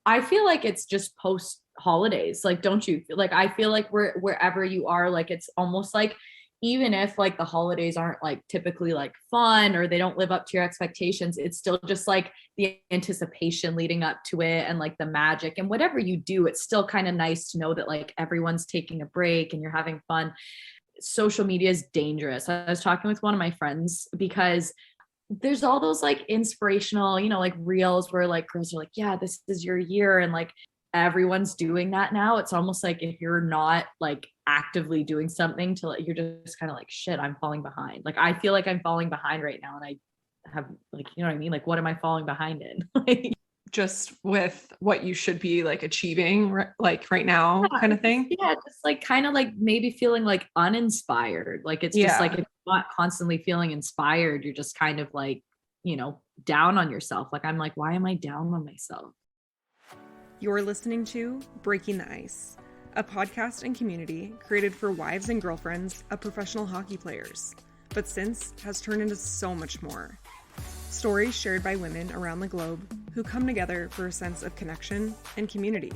I feel like it's just post holidays. Like, don't you feel like, I feel like wherever you are, like, it's almost like, even if like the holidays aren't like typically like fun or they don't live up to your expectations, it's still just like the anticipation leading up to it and like the magic, and whatever you do, it's still kind of nice to know that like everyone's taking a break and you're having fun. Social media is dangerous. I was talking with one of my friends because there's all those like inspirational, like reels where like girls are like, yeah, this is your year. And like everyone's doing that now. It's almost like if you're not like actively doing something to like, you're just kind of like, shit, I'm falling behind. Like, I feel like I'm falling behind right now. And I have like, you know what I mean? Like, what am I falling behind in? Like, just with what you should be like achieving like right now kind of thing. Yeah, just like kind of like maybe feeling like uninspired. Like it's just like if you're not constantly feeling inspired, you're just kind of like, down on yourself. Like I'm like, why am I down on myself? You're listening to Breaking the Ice, a podcast and community created for wives and girlfriends of professional hockey players, but since has turned into so much more. Stories shared by women around the globe who come together for a sense of connection and community.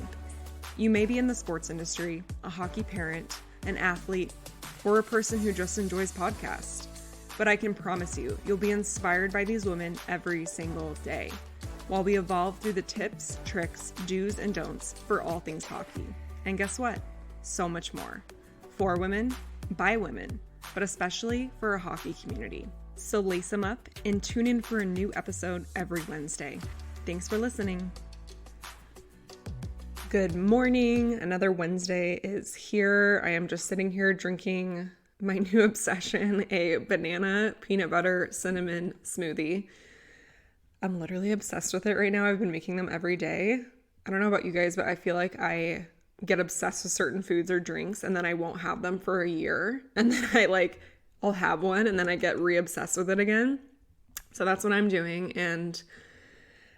You may be in the sports industry, a hockey parent, an athlete, or a person who just enjoys podcasts. But I can promise you, you'll be inspired by these women every single day, while we evolve through the tips, tricks, do's, and don'ts for all things hockey. And guess what? So much more. For women, by women, but especially for a hockey community. So lace them up and tune in for a new episode every Wednesday. Thanks for listening. Good morning. Another Wednesday is here. I am just sitting here drinking my new obsession, a banana peanut butter cinnamon smoothie. I'm literally obsessed with it right now. I've been making them every day. I don't know about you guys, but I feel like I get obsessed with certain foods or drinks and then I won't have them for a year. And then I'll have one and then I get re-obsessed with it again. So that's what I'm doing. And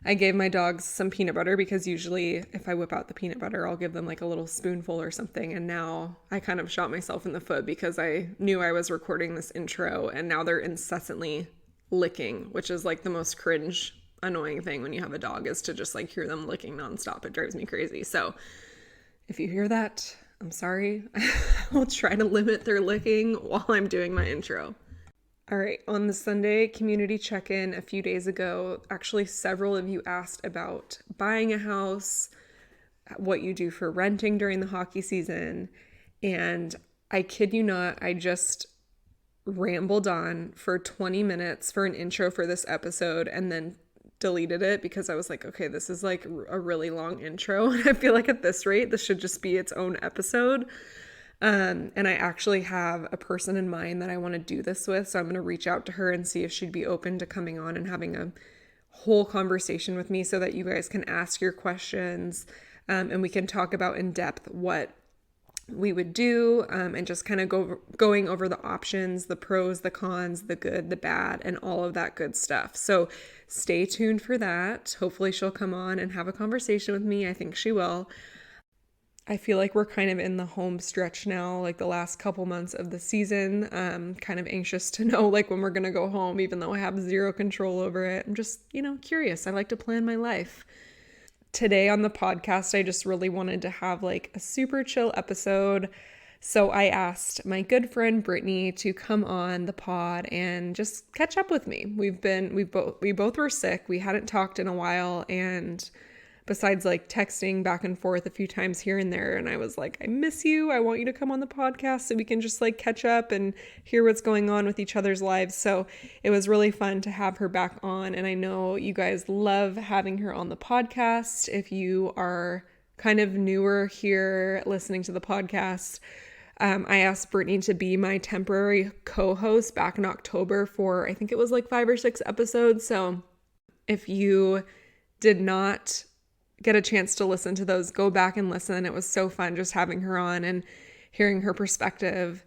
I gave my dogs some peanut butter because usually if I whip out the peanut butter, I'll give them like a little spoonful or something. And now I kind of shot myself in the foot because I knew I was recording this intro and now they're incessantly licking, which is like the most cringe, annoying thing when you have a dog, is to just like hear them licking nonstop. It drives me crazy. So if you hear that, I'm sorry. I'll try to limit their licking while I'm doing my intro. All right, on the Sunday community check-in a few days ago, actually several of you asked about buying a house, what you do for renting during the hockey season, and I kid you not, I just rambled on for 20 minutes for an intro for this episode and then deleted it because I was like, okay, this is like a really long intro, and I feel like at this rate, this should just be its own episode. And I actually have a person in mind that I want to do this with. So I'm going to reach out to her and see if she'd be open to coming on and having a whole conversation with me so that you guys can ask your questions. And we can talk about in depth what we would do, and just kind of going over the options, the pros, the cons, the good, the bad, and all of that good stuff. So stay tuned for that. Hopefully she'll come on and have a conversation with me. I think she will. I feel like we're kind of in the home stretch now, like the last couple months of the season. Kind of anxious to know like when we're going to go home, even though I have zero control over it. I'm just, curious. I like to plan my life. Today on the podcast, I just really wanted to have like a super chill episode. So I asked my good friend Brittany to come on the pod and just catch up with me. We both were sick. We hadn't talked in a while, and besides like texting back and forth a few times here and there. And I was like, I miss you. I want you to come on the podcast so we can just like catch up and hear what's going on with each other's lives. So it was really fun to have her back on. And I know you guys love having her on the podcast. If you are kind of newer here listening to the podcast, I asked Brittany to be my temporary co-host back in October for, I think it was like 5 or 6 episodes. So if you did not get a chance to listen to those, go back and listen. It was so fun just having her on and hearing her perspective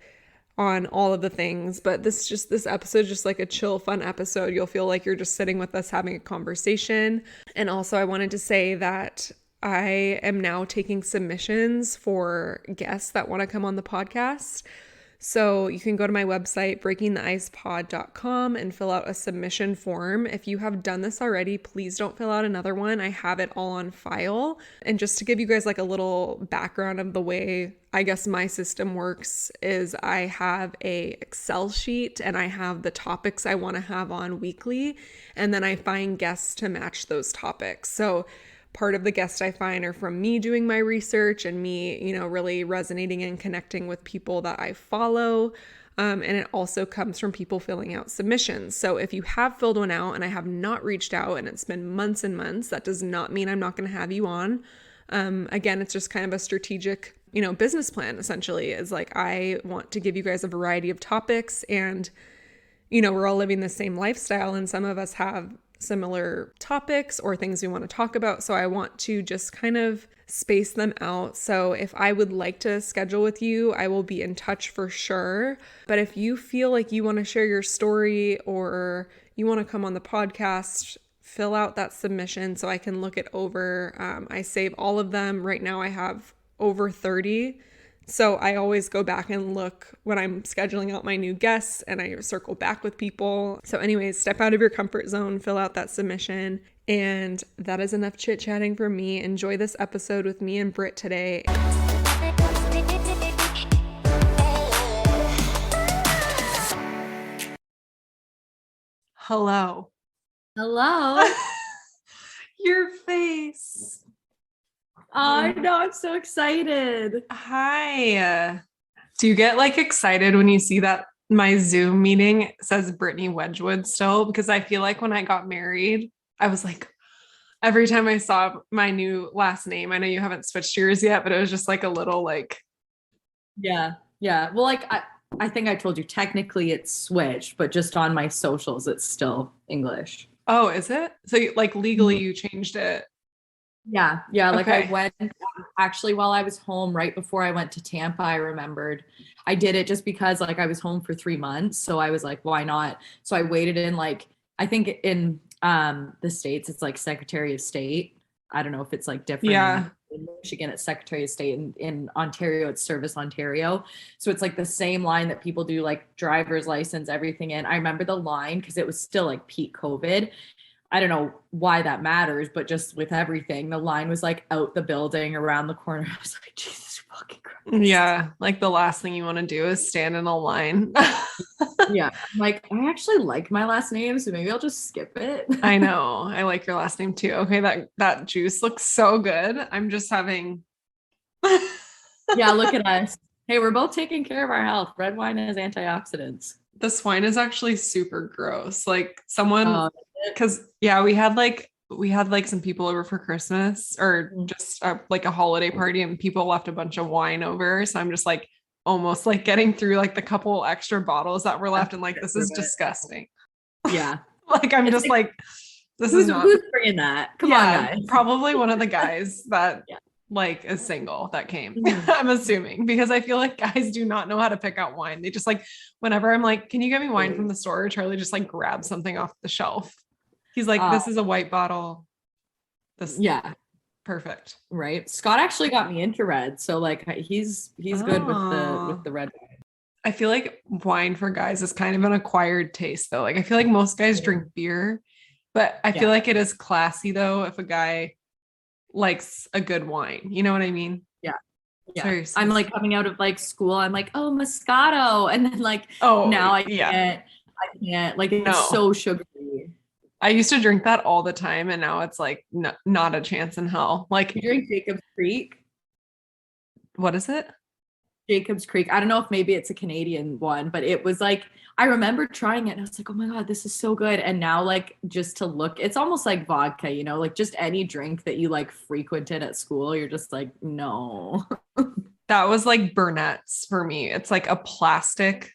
on all of the things. But this episode is just like a chill, fun episode. You'll feel like you're just sitting with us having a conversation. And also I wanted to say that I am now taking submissions for guests that want to come on the podcast. So you can go to my website, breakingtheicepod.com, and fill out a submission form. If you have done this already, please don't fill out another one. I have it all on file. And just to give you guys like a little background of the way I guess my system works is I have a Excel sheet and I have the topics I want to have on weekly, and then I find guests to match those topics. So part of the guests I find are from me doing my research and me, really resonating and connecting with people that I follow. And it also comes from people filling out submissions. So if you have filled one out and I have not reached out and it's been months and months, that does not mean I'm not going to have you on. Again, it's just kind of a strategic, business plan essentially, is like, I want to give you guys a variety of topics and, we're all living the same lifestyle and some of us have similar topics or things we want to talk about. So I want to just kind of space them out. So if I would like to schedule with you, I will be in touch for sure. But if you feel like you want to share your story or you want to come on the podcast, fill out that submission so I can look it over. I save all of them. Right now I have over 30. So I always go back and look when I'm scheduling out my new guests and I circle back with people. So anyways, step out of your comfort zone, fill out that submission. And that is enough chit chatting for me. Enjoy this episode with me and Britt today. Hello. Hello. Your face. I know, I'm so excited. Hi. Do you get like excited when you see that my Zoom meeting says Brittany Wedgewood still? Because I feel like when I got married, I was like, every time I saw my new last name, I know you haven't switched yours yet, but it was just like a little like. Yeah. Well, like I think I told you technically it's switched, but just on my socials, it's still English. Oh, is it? So like legally you changed it. Yeah. Like Okay. I went actually while I was home right before I went to Tampa, I remembered I did it just because like I was home for 3 months. So I was like, why not? So I waited in like, I think in the States, it's like Secretary of State. I don't know if it's like different. Yeah. In Michigan, it's Secretary of State. In Ontario, it's Service Ontario. So it's like the same line that people do like driver's license, everything in. I remember the line because it was still like peak COVID. I don't know why that matters, but just with everything, the line was like out the building around the corner. I was like, Jesus fucking Christ. Yeah. Like the last thing you want to do is stand in a line. Yeah. I'm like, I actually like my last name, so maybe I'll just skip it. I know. I like your last name too. Okay. That juice looks so good. I'm just having. Yeah. Look at us. Hey, we're both taking care of our health. Red wine has antioxidants. This wine is actually super gross. Like someone, because we had like some people over for Christmas or just like a holiday party and people left a bunch of wine over. So I'm just like almost like getting through like the couple extra bottles that were left and like, this is disgusting. Yeah. Like, I'm just like this is not. Who's bringing that? Come on, guys. Probably one of the guys that like is single that came. I'm assuming, because I feel like guys do not know how to pick out wine. They just like, whenever I'm like, can you get me wine from the store? Charlie just like grabs something off the shelf. He's like, this is a white bottle. This perfect. Right. Scott actually got me into red. So like he's good with the red wine. I feel like wine for guys is kind of an acquired taste though. Like I feel like most guys drink beer, but I feel like it is classy though if a guy likes a good wine. You know what I mean? Yeah. I'm like coming out of like school. I'm like, oh, Moscato. And then like, now I can't like, it's so sugary. I used to drink that all the time. And now it's like, not a chance in hell. Like you drink Jacob's Creek. What is it? Jacob's Creek. I don't know if maybe it's a Canadian one, but it was like, I remember trying it and I was like, oh my God, this is so good. And now like, just to look, it's almost like vodka, you know, like just any drink that you like frequented at school, you're just like, no. That was like Burnett's for me. It's like a plastic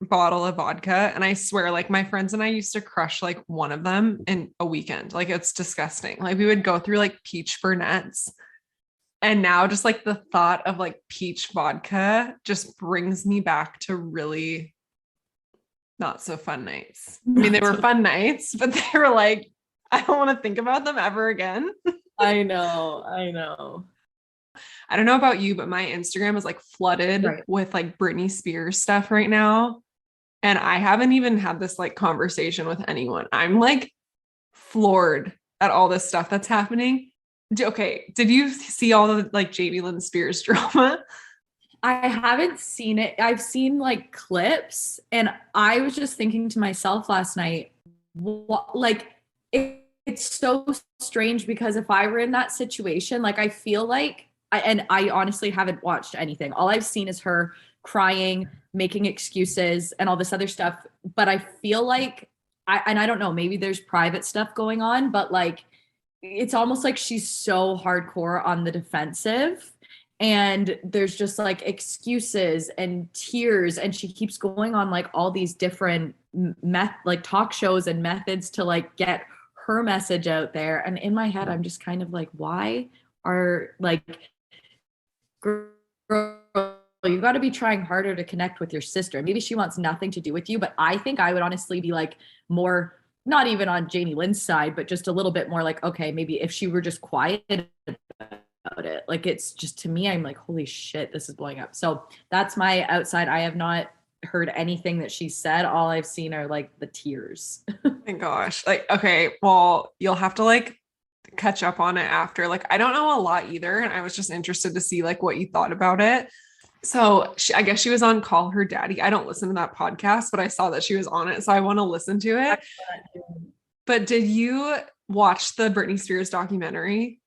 bottle of vodka. And I swear, like my friends and I used to crush like one of them in a weekend. Like it's disgusting. Like we would go through like peach Burnett's. And now just like the thought of like peach vodka just brings me back to really not so fun nights. I mean, they were fun nights, but they were like, I don't want to think about them ever again. I know. I don't know about you, but my Instagram is like flooded Right. with like Britney Spears stuff right now. And I haven't even had this like conversation with anyone. I'm like floored at all this stuff that's happening. Okay. Did you see all the like Jamie Lynn Spears drama? I haven't seen it. I've seen like clips, and I was just thinking to myself last night, like it's so strange because if I were in that situation, like I feel like I honestly haven't watched anything. All I've seen is her crying, making excuses and all this other stuff, but I feel like I don't know, maybe there's private stuff going on, but like it's almost like she's so hardcore on the defensive, and there's just like excuses and tears, and she keeps going on like all these different like talk shows and methods to like get her message out there. And in my head I'm just kind of like, why are like, girl, you got to be trying harder to connect with your sister. Maybe she wants nothing to do with you, but I think I would honestly be like more, not even on Jamie Lynn's side, but just a little bit more like, okay, maybe if she were just quiet about it. Like, it's just, to me, I'm like, holy shit, this is blowing up. So that's my outside. I have not heard anything that she said. All I've seen are like the tears. Oh my gosh. Like, okay, well, you'll have to like catch up on it after. Like, I don't know a lot either. And I was just interested to see like what you thought about it. So I guess she was on Call Her Daddy. I don't listen to that podcast, but I saw that she was on it. So I want to listen to it. But did you watch the Britney Spears documentary?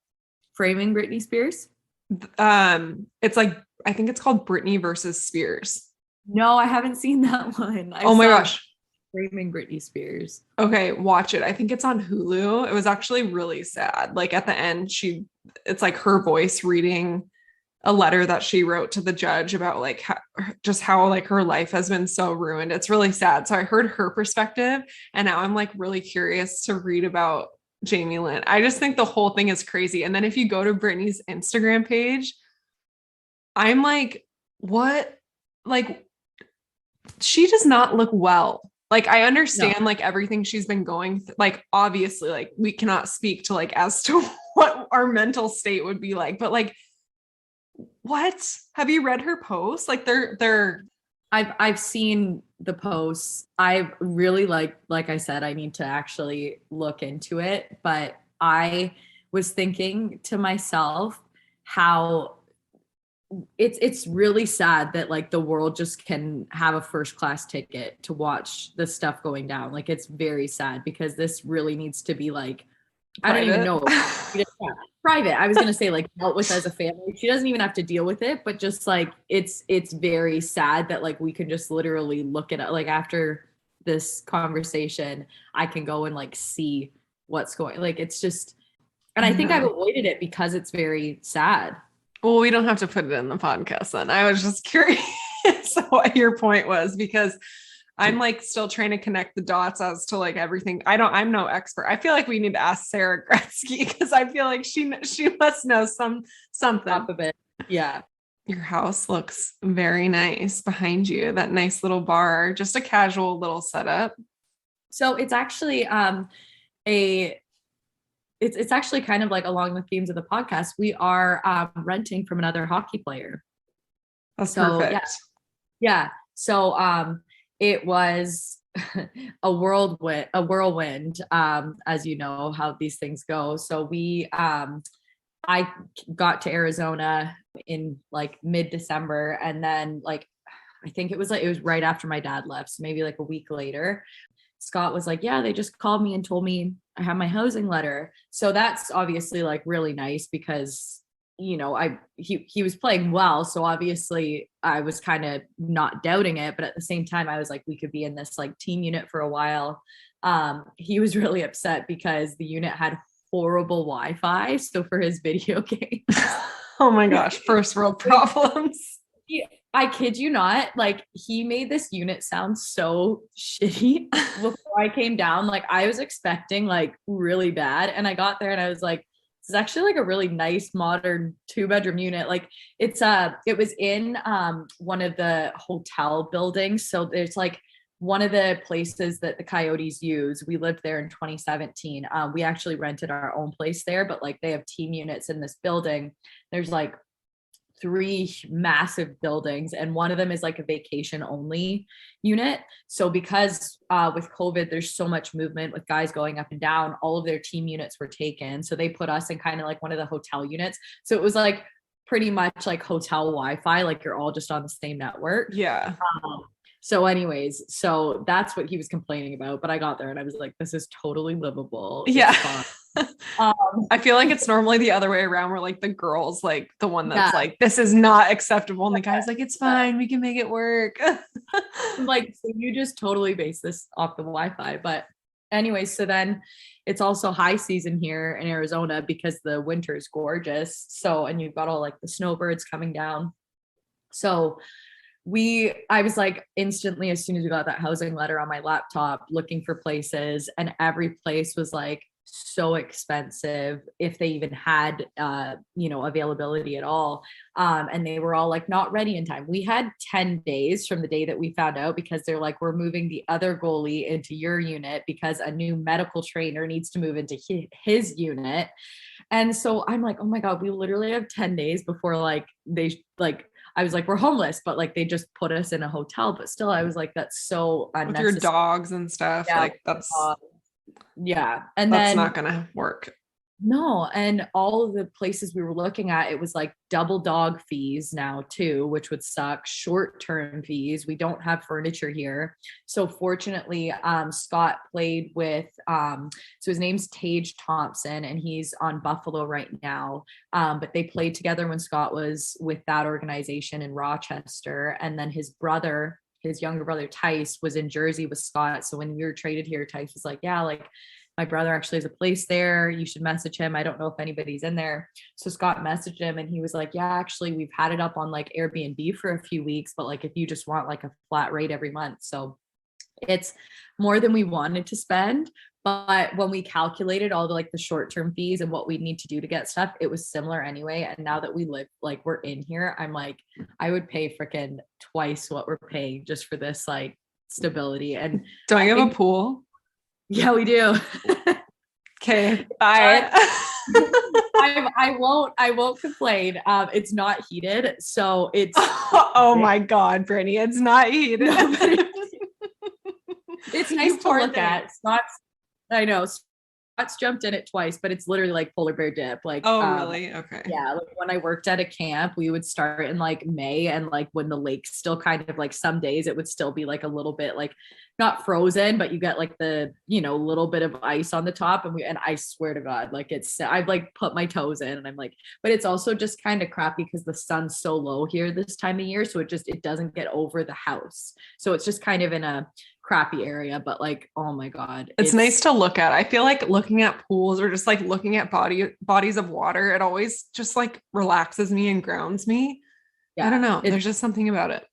Framing Britney Spears? It's like, I think it's called Britney versus Spears. No, I haven't seen that one. Oh my gosh. Framing Britney Spears. Okay, watch it. I think it's on Hulu. It was actually really sad. Like at the end, it's like her voice reading a letter that she wrote to the judge about like how like her life has been so ruined. It's really sad. So I heard her perspective, and now I'm like really curious to read about Jamie Lynn. I just think the whole thing is crazy. And then if you go to Britney's Instagram page, I'm like, what? Like, she does not look well. Like, I understand like everything she's been going through. Like, obviously, like we cannot speak to like as to what our mental state would be like, but like, what? Have you read her posts? Like I've seen the posts. I really like I said, I need to actually look into it, but I was thinking to myself how it's really sad that like the world just can have a first class ticket to watch the stuff going down. Like, it's very sad because this really needs to be like, private. I don't even know. Private. I was going to say like dealt with as a family. She doesn't even have to deal with it, but just like, it's very sad that like we can just literally look at it. Like, after this conversation, I can go and like see what's going, like, it's just, and I think I've avoided it because it's very sad. Well, we don't have to put it in the podcast then. I was just curious what your point was, because I'm like still trying to connect the dots as to like everything. I'm no expert. I feel like we need to ask Sarah Gretzky, because I feel like she must know something. Top of it. Yeah. Your house looks very nice behind you. That nice little bar, just a casual little setup. So it's actually it's actually kind of like along the themes of the podcast. We are renting from another hockey player. That's perfect. Yeah. So it was a whirlwind, as you know how these things go. So I got to Arizona in like mid-December, and then like I think it was right after my dad left, so maybe like a week later, Scott was like, yeah, they just called me and told me I have my housing letter. So that's obviously like really nice because, you know, he was playing well. So obviously I was kind of not doubting it, but at the same time, I was like, we could be in this like team unit for a while. He was really upset because the unit had horrible Wi-Fi. So for his video game. Oh my gosh. First world problems. I kid you not, like he made this unit sound so shitty before I came down. Like I was expecting like really bad, and I got there and I was like, this is actually like a really nice modern 2-bedroom unit. Like it was in one of the hotel buildings. So there's like one of the places that the Coyotes use. We lived there in 2017. We actually rented our own place there, but like they have team units in this building. There's like three massive buildings, and one of them is like a vacation only unit. So because with COVID, there's so much movement with guys going up and down, all of their team units were taken. So they put us in kind of like one of the hotel units. So it was like pretty much like hotel Wi-Fi, like you're all just on the same network. Yeah. So anyways, so that's what he was complaining about. But I got there and I was like, this is totally livable. Yeah. I feel like it's normally the other way around where like the girl's like the one that's like, this is not acceptable. And the guy's like, it's fine. We can make it work. Like, so you just totally base this off the Wi-Fi. But anyways, so then it's also high season here in Arizona because the winter is gorgeous. So, and you've got all like the snowbirds coming down. So I was like instantly, as soon as we got that housing letter on my laptop, looking for places, and every place was like so expensive if they even had availability at all, and they were all like not ready in time. We had 10 days from the day that we found out, because they're like, we're moving the other goalie into your unit because a new medical trainer needs to move into his unit. And so I'm like, oh my god, we literally have 10 days before like they like, I was like, we're homeless, but like they just put us in a hotel. But still, I was like, that's so unnecessary. With your dogs and stuff. Yeah, like that's and that's then not gonna work. No. And all of the places we were looking at, it was like double dog fees now too, which would suck. Short-term fees. We don't have furniture here. So fortunately, Scott played with, so his name's Tage Thompson and he's on Buffalo right now. But they played together when Scott was with that organization in Rochester. And then his younger brother, Tice, was in Jersey with Scott. So when we were traded here, Tice was like, yeah, like my brother actually has a place there. You should message him. I don't know if anybody's in there. So Scott messaged him and he was like, yeah, actually we've had it up on like Airbnb for a few weeks, but like if you just want like a flat rate every month. So it's more than we wanted to spend. But when we calculated all the like the short-term fees and what we need to do to get stuff, it was similar anyway. And now that we live, like we're in here, I'm like, I would pay freaking twice what we're paying just for this like stability. And don't you have a pool? Yeah, we do. Okay, bye. I won't complain. It's not heated, so it's oh my god, Brittany, it's not heated. It's nice to look at. I know Scott's jumped in it twice, but it's literally like polar bear dip. Like, really? Okay. Yeah. Like when I worked at a camp, we would start in like May, and like when the lake's still kind of like some days it would still be like a little bit like not frozen, but you get like the, little bit of ice on the top. And I swear to God, like I've like put my toes in and I'm like, but it's also just kind of crappy because the sun's so low here this time of year. So it doesn't get over the house. So it's just kind of in a crappy area, but like, oh my God. It's nice to look at. I feel like looking at pools or just like looking at bodies of water, it always just like relaxes me and grounds me. Yeah, I don't know. There's just something about it.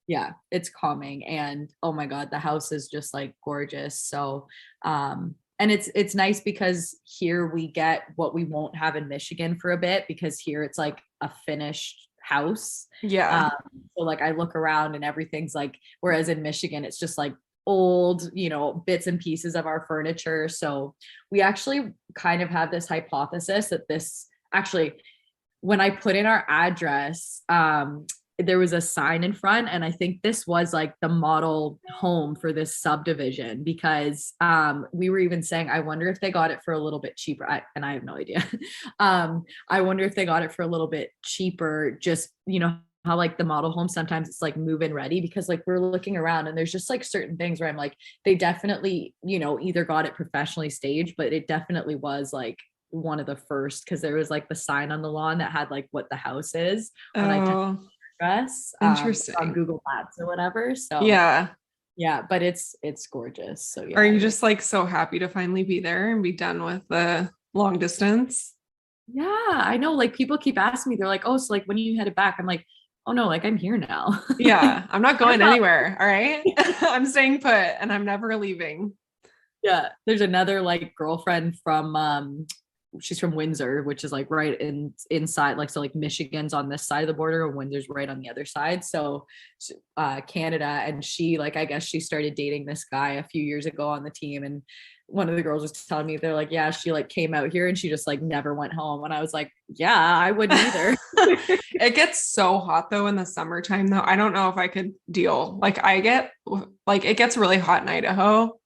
Yeah, it's calming. And oh my God, the house is just like gorgeous. So, and it's nice because here we get what we won't have in Michigan for a bit, because here it's like a finished house. Yeah. So like I look around and everything's like, whereas in Michigan, it's just like old, bits and pieces of our furniture. So we actually kind of have this hypothesis that this actually, when I put in our address, there was a sign in front, and I think this was like the model home for this subdivision, because we were even saying, I wonder if they got it for a little bit cheaper. And I have no idea. I wonder if they got it for a little bit cheaper, just, how like the model home, sometimes it's like move-in ready, because like we're looking around and there's just like certain things where I'm like, they definitely, either got it professionally staged, but it definitely was like one of the first, because there was like the sign on the lawn that had like what the house is when I took address on Google Maps or whatever. So yeah, but it's gorgeous. So yeah. Are you just like so happy to finally be there and be done with the long distance? Yeah, I know. Like people keep asking me, they're like, oh, so like when you headed back? I'm like, oh no, like I'm here now. Yeah, I'm not going anywhere. All right. I'm staying put and I'm never leaving. Yeah. There's another like girlfriend from she's from Windsor, which is like right inside, like, so like Michigan's on this side of the border and Windsor's right on the other side. So Canada. And she, like, I guess she started dating this guy a few years ago on the team. And one of the girls was telling me, they're like, yeah, she like came out here and she just like never went home. And I was like, yeah, I wouldn't either. It gets so hot though in the summertime though. I don't know if I could deal. Like it gets really hot in Idaho.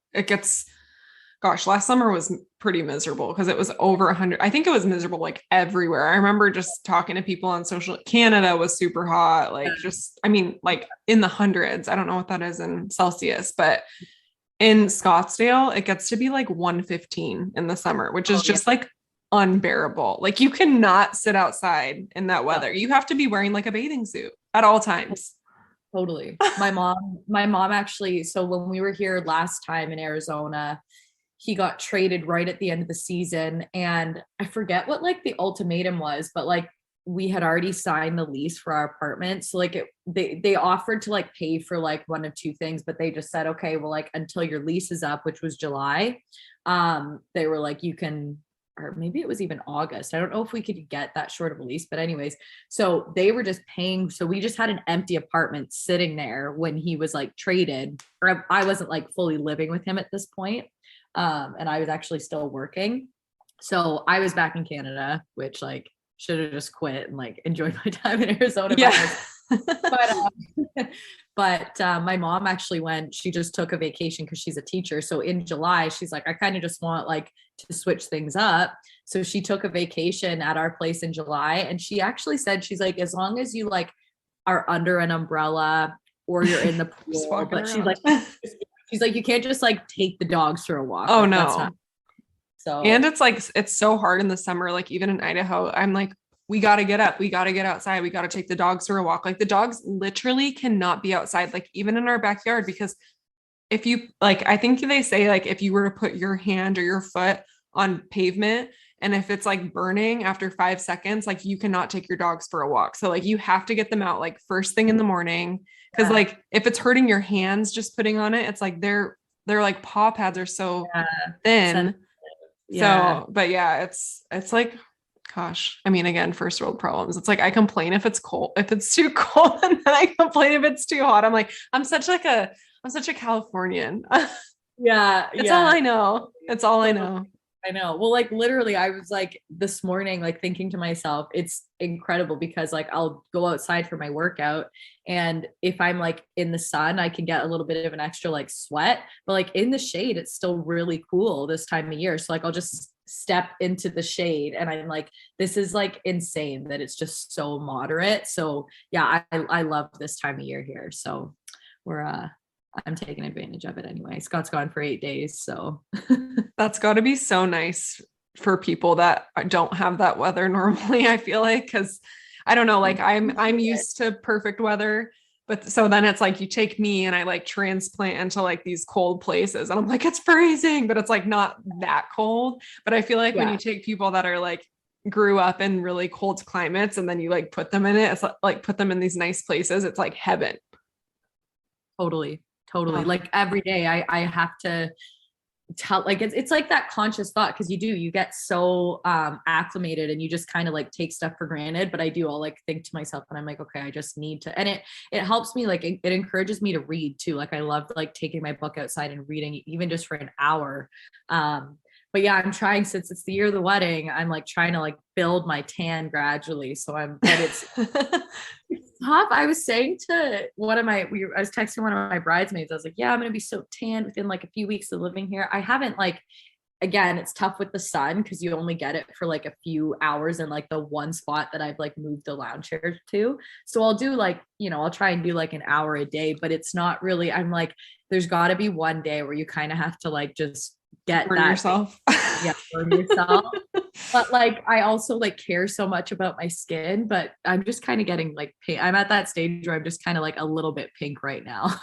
Gosh, last summer was pretty miserable because it was over 100. I think it was miserable like everywhere. I remember just talking to people on social. Canada was super hot. Like like in the hundreds. I don't know what that is in Celsius, but in Scottsdale, it gets to be like 115 in the summer, which is just like unbearable. Like you cannot sit outside in that weather. You have to be wearing like a bathing suit at all times. Totally. My mom actually, so when we were here last time in Arizona, he got traded right at the end of the season. And I forget what like the ultimatum was, but like we had already signed the lease for our apartment. So like they offered to like pay for like one of two things, but they just said, okay, well, like until your lease is up, which was July, they were like, you can, or maybe it was even August. I don't know if we could get that short of a lease, but anyways, so they were just paying. So we just had an empty apartment sitting there when he was like traded, or I wasn't like fully living with him at this point. And I was actually still working. So I was back in Canada, which like should have just quit and like enjoyed my time in Arizona. Yeah. But my mom actually she just took a vacation because she's a teacher. So in July, she's like, I kind of just want like to switch things up. So she took a vacation at our place in July. And she actually said, she's like, as long as you like are under an umbrella or you're in the pool, but she's like, you can't just like take the dogs for a walk. Oh like, no. So, and it's like, it's so hard in the summer. Like even in Idaho, I'm like, we got to get up. We got to get outside. We got to take the dogs for a walk. Like the dogs literally cannot be outside, like even in our backyard, because if you like, I think they say like, if you were to put your hand or your foot on pavement, and if it's like burning after 5 seconds, like you cannot take your dogs for a walk. So like, you have to get them out like first thing in the morning. Cause like, if it's hurting your hands, just putting on it, it's like, they're like paw pads are so thin. So, but yeah, it's like, gosh, I mean, again, first world problems. It's like, I complain if it's cold, if it's too cold, and then I complain if it's too hot. I'm like, I'm such a Californian. Yeah. It's all I know. It's all I know. I know. Well, like literally I was like this morning, like thinking to myself, it's incredible because like I'll go outside for my workout. And if I'm like in the sun, I can get a little bit of an extra like sweat, but like in the shade, it's still really cool this time of year. So like, I'll just step into the shade and I'm like, this is like insane that it's just so moderate. So yeah, I love this time of year here. So I'm taking advantage of it anyway. Scott's gone for 8 days. So that's got to be so nice for people that don't have that weather normally. I feel like, cause I don't know, like I'm used to perfect weather, but so then it's like, you take me and I like transplant into like these cold places and I'm like, it's freezing, but it's like not that cold. But I feel like when you take people that are like grew up in really cold climates and then you like put them in it, it's like put them in these nice places. It's like heaven. Totally. Like every day I have to tell, like, it's like that conscious thought. Cause you get so acclimated and you just kind of like take stuff for granted. But I'll like think to myself and I'm like, okay, I just need to, and it helps me. Like it encourages me to read too. Like I love like taking my book outside and reading even just for an hour. But yeah, I'm trying, since it's the year of the wedding, I'm like trying to like build my tan gradually. So it's tough. I was saying to I was texting one of my bridesmaids. I was like, yeah, I'm going to be so tan within like a few weeks of living here. I haven't like, again, it's tough with the sun because you only get it for like a few hours in like the one spot that I've like moved the lounge chair to. So I'll do like, I'll try and do like an hour a day, but it's not really, I'm like, there's gotta be one day where you kind of have to like, just get burn yourself. Burn yourself. But like, I also like care so much about my skin, but I'm just kind of getting like pink. I'm at that stage where I'm just kind of like a little bit pink right now.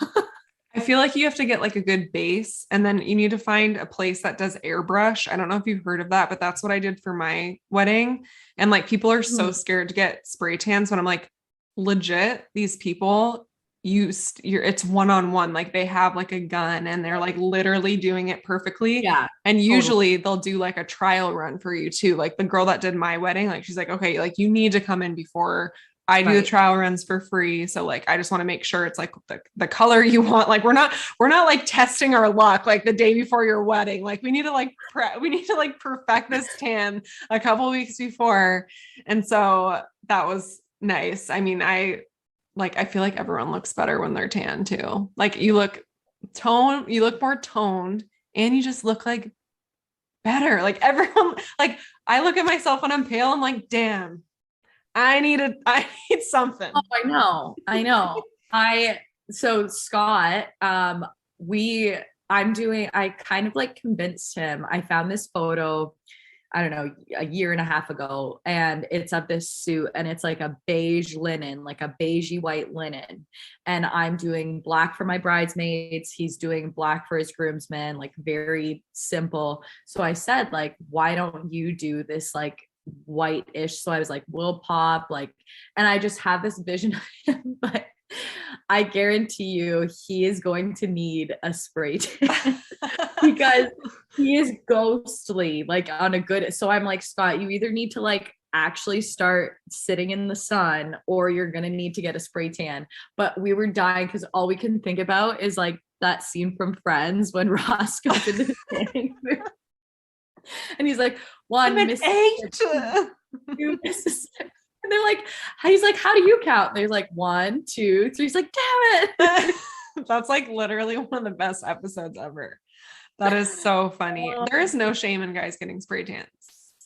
I feel like you have to get like a good base and then you need to find a place that does airbrush. I don't know if you've heard of that, but that's what I did for my wedding. And like, people are so scared to get spray tans, but I'm like, legit, these people it's one-on-one, like they have like a gun and they're like literally doing it perfectly. Yeah. And usually they'll do like a trial run for you too. Like the girl that did my wedding, like she's like, okay, like you need to come in before I do the trial runs for free. So like, I just want to make sure it's like the color you want. Like we're not like testing our luck like the day before your wedding. Like we need to like perfect this tan a couple weeks before. And so that was nice. I mean, I feel like everyone looks better when they're tan too. Like you look more toned and you just look like better. Like everyone, like I look at myself when I'm pale. I'm like, damn. I need something. Oh, I know. So Scott, I kind of like convinced him. I found this photo, I don't know, a year and a half ago, and it's of this suit and it's like a beige linen, like a beigey white linen. And I'm doing black for my bridesmaids. He's doing black for his groomsmen, like very simple. So I said, like, why don't you do this like white-ish? So I was like, we'll pop, like, and I just have this vision of him, but I guarantee you he is going to need a spray tan because he is ghostly, like on a good. So I'm like, Scott, you either need to like actually start sitting in the sun or you're gonna need to get a spray tan. But we were dying because all we can think about is like that scene from Friends when Ross goes into the tanning booth. And he's like, one Mississippi, two Mississippi. And they're like, he's like, how do you count? And they're like, 1, 2, 3. He's like, damn it. That's like literally one of the best episodes ever. That is so funny. There is no shame in guys getting spray tans.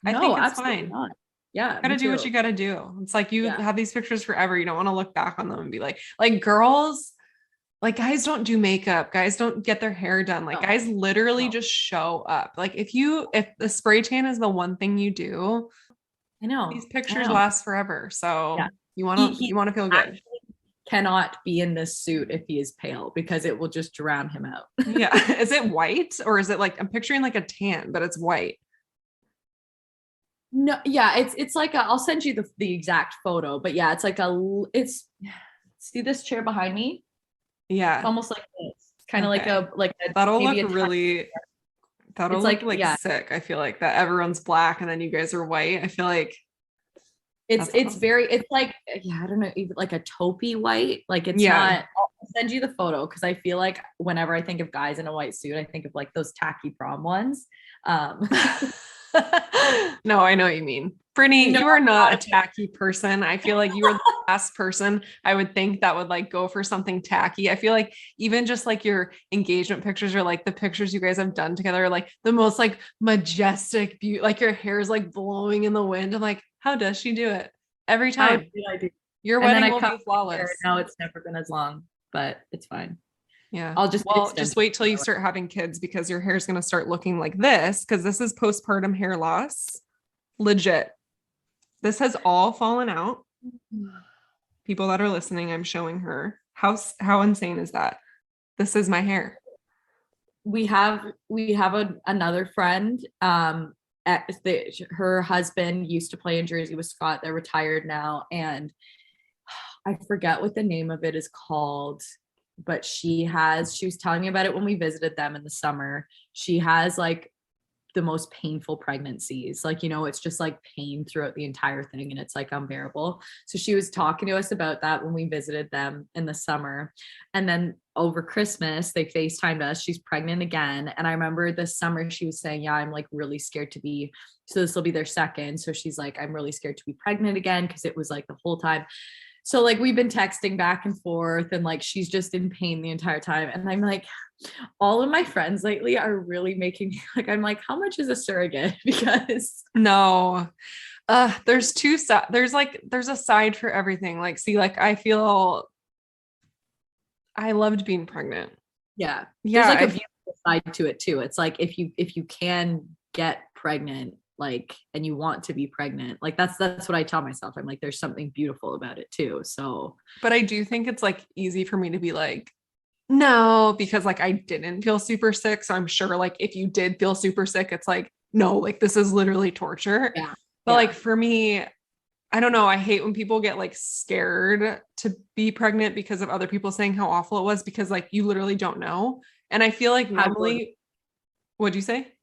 I think it's fine. Not. Yeah. You gotta do what you gotta do. It's like you have these pictures forever. You don't want to look back on them and be like girls, like guys don't do makeup. Guys don't get their hair done. Like guys literally just show up. Like if the spray tan is the one thing you do, I know these pictures last forever. So you want to feel good. Cannot be in this suit if he is pale because it will just drown him out. Yeah. Is it white or is it like, I'm picturing like a tan, but it's white? No. Yeah. It's like I'll send you the exact photo, but yeah, it's like see this chair behind me? Yeah. It's almost like this. It's kind of like a that'll look really, that'll look like sick. I feel like that everyone's black and then you guys are white. I feel like it's like, I don't know, even like a taupey white. Like it's not, I'll send you the photo because I feel like whenever I think of guys in a white suit, I think of like those tacky prom ones. No, I know what you mean. Brittany, you are not a tacky person. I feel like you are the last person I would think that would like go for something tacky. I feel like even just like your engagement pictures or like the pictures you guys have done together are like the most like majestic beauty. Like your hair is like blowing in the wind. I'm like, how does she do it? Every time. I do. Your wedding will be flawless. No, it's never been as long, but it's fine. Yeah. I'll just wait till you start having kids because your hair is going to start looking like this because this is postpartum hair loss. Legit. This has all fallen out. People that are listening, I'm showing her. How insane is that? This is my hair. We have another friend. Her husband used to play in Jersey with Scott. They're retired now. And I forget what the name of it is called. But she was telling me about it when we visited them in the summer. She has like the most painful pregnancies. Like, it's just like pain throughout the entire thing and it's like unbearable. So she was talking to us about that when we visited them in the summer. And then over Christmas, they FaceTimed us. She's pregnant again. And I remember this summer she was saying, I'm like really scared to be, so this will be their second. So she's like, I'm really scared to be pregnant again because it was like the whole time. So like we've been texting back and forth and like she's just in pain the entire time. And I'm like, all of my friends lately are really making me like, I'm like, how much is a surrogate? Because no, there's two sides. There's a side for everything. Like, see, like I feel I loved being pregnant. Yeah. There's like a beautiful side to it too. It's like if you can get pregnant, like, and you want to be pregnant, like that's what I tell myself. I'm like, there's something beautiful about it too. So, but I do think it's like easy for me to be like, no, because like I didn't feel super sick. So I'm sure like if you did feel super sick, it's like, no, like this is literally torture. Yeah. But like for me, I don't know. I hate when people get like scared to be pregnant because of other people saying how awful it was because like you literally don't know. And I feel like normally, what'd you say?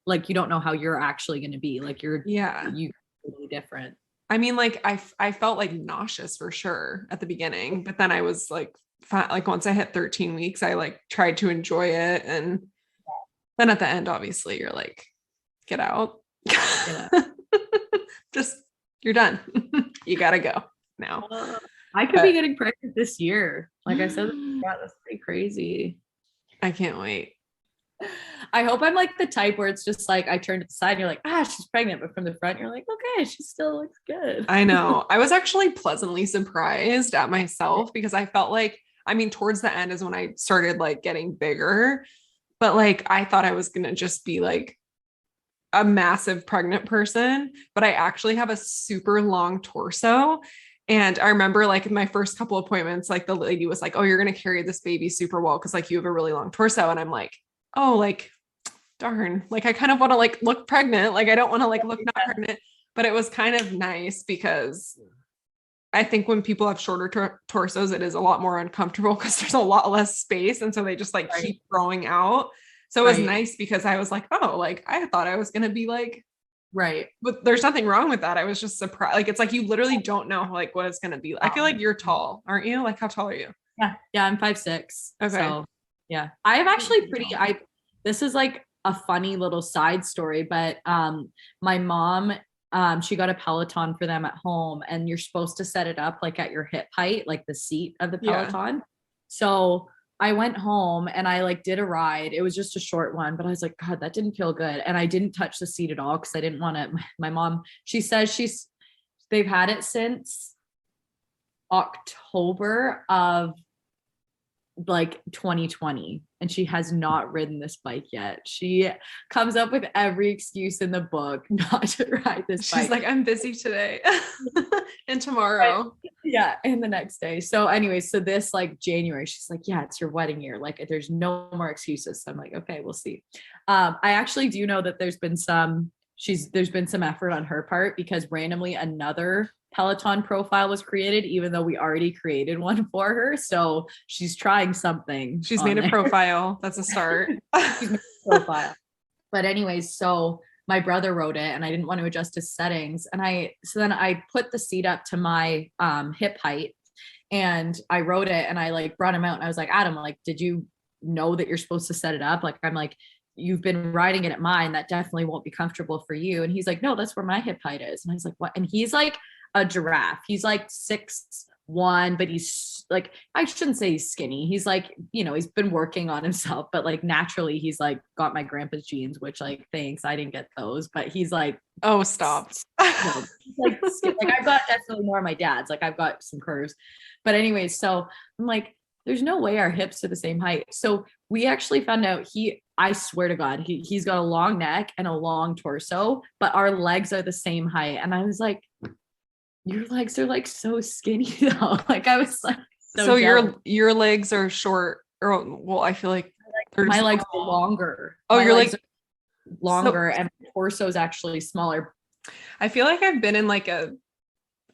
Like you don't know how you're actually going to be. Like you're totally different. I mean, like I felt like nauseous for sure at the beginning, but then I was like, like once I hit 13 weeks, I like tried to enjoy it. And then at the end, obviously you're like, get out. Just, you're done. You gotta go now. I could be getting pregnant this year. Like I said, that's pretty crazy. I can't wait. I hope I'm like the type where it's just like I turn to the side and you're like, she's pregnant, but from the front you're like, okay, she still looks good. I know. I was actually pleasantly surprised at myself because I felt like, I mean, towards the end is when I started like getting bigger, but like I thought I was gonna just be like a massive pregnant person, but I actually have a super long torso. And I remember like in my first couple appointments, like the lady was like, oh, you're going to carry this baby super well because like you have a really long torso. And I'm like, oh, like, darn, like I kind of want to like look pregnant. Like I don't want to like look not pregnant, but it was kind of nice because I think when people have shorter torsos, it is a lot more uncomfortable because there's a lot less space. And so they just like keep growing out. So it was nice because I was like, oh, like I thought I was going to be like, but there's nothing wrong with that. I was just surprised. Like, it's like, you literally don't know like what it's going to be. I feel like you're tall, aren't you? Like, how tall are you? Yeah. I'm 5'6". Okay. So yeah, I have actually this is like a funny little side story, but, my mom, she got a Peloton for them at home and you're supposed to set it up like at your hip height, like the seat of the Peloton. Yeah. So I went home and I like did a ride. It was just a short one, but I was like, God, that didn't feel good. And I didn't touch the seat at all because I didn't want to. My mom, she says they've had it since October of like 2020 and she has not ridden this bike yet. She comes up with every excuse in the book not to ride this bike. She's like, I'm busy today and tomorrow. Yeah, and the next day. So anyways, so this like January, she's like, yeah, it's your wedding year. Like there's no more excuses. So I'm like, okay, we'll see. I actually do know that there's been some effort on her part because randomly another Peloton profile was created, even though we already created one for her. So she's trying something. She's made a profile. That's a start. She's made a profile. But anyways, so my brother wrote it and I didn't want to adjust his settings. And then I put the seat up to my hip height and I wrote it and I like brought him out and I was like, Adam, like, did you know that you're supposed to set it up? Like, I'm like, you've been riding it at mine. That definitely won't be comfortable for you. And he's like, no, that's where my hip height is. And I was like, what? And he's like a giraffe. He's like 6'1", but he's like, I shouldn't say he's skinny. He's like, you know, he's been working on himself, but like naturally he's like got my grandpa's genes, which like, thanks. I didn't get those, but he's like, oh, stop. Like I've got definitely more of my dad's, like I've got some curves, but anyways, so I'm like, there's no way our hips are the same height. So we actually found out I swear to God, he's got a long neck and a long torso, but our legs are the same height. And I was like, your legs are like so skinny though. Like I was like, so your legs are short or well, I feel like my legs are longer. Oh, your legs are longer and my torso is actually smaller. I feel like I've been in like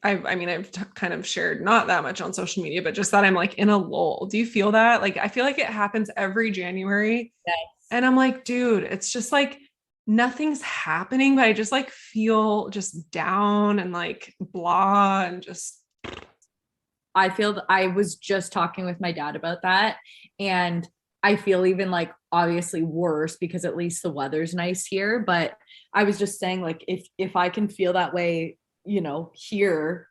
I've kind of shared not that much on social media, but just that I'm like in a lull. Do you feel that? Like, I feel like it happens every January. Yes. And I'm like, dude, it's just like nothing's happening, but I just like feel just down and like blah and just. I was just talking with my dad about that. And I feel even like obviously worse because at least the weather's nice here. But I was just saying like, if I can feel that way, you know, here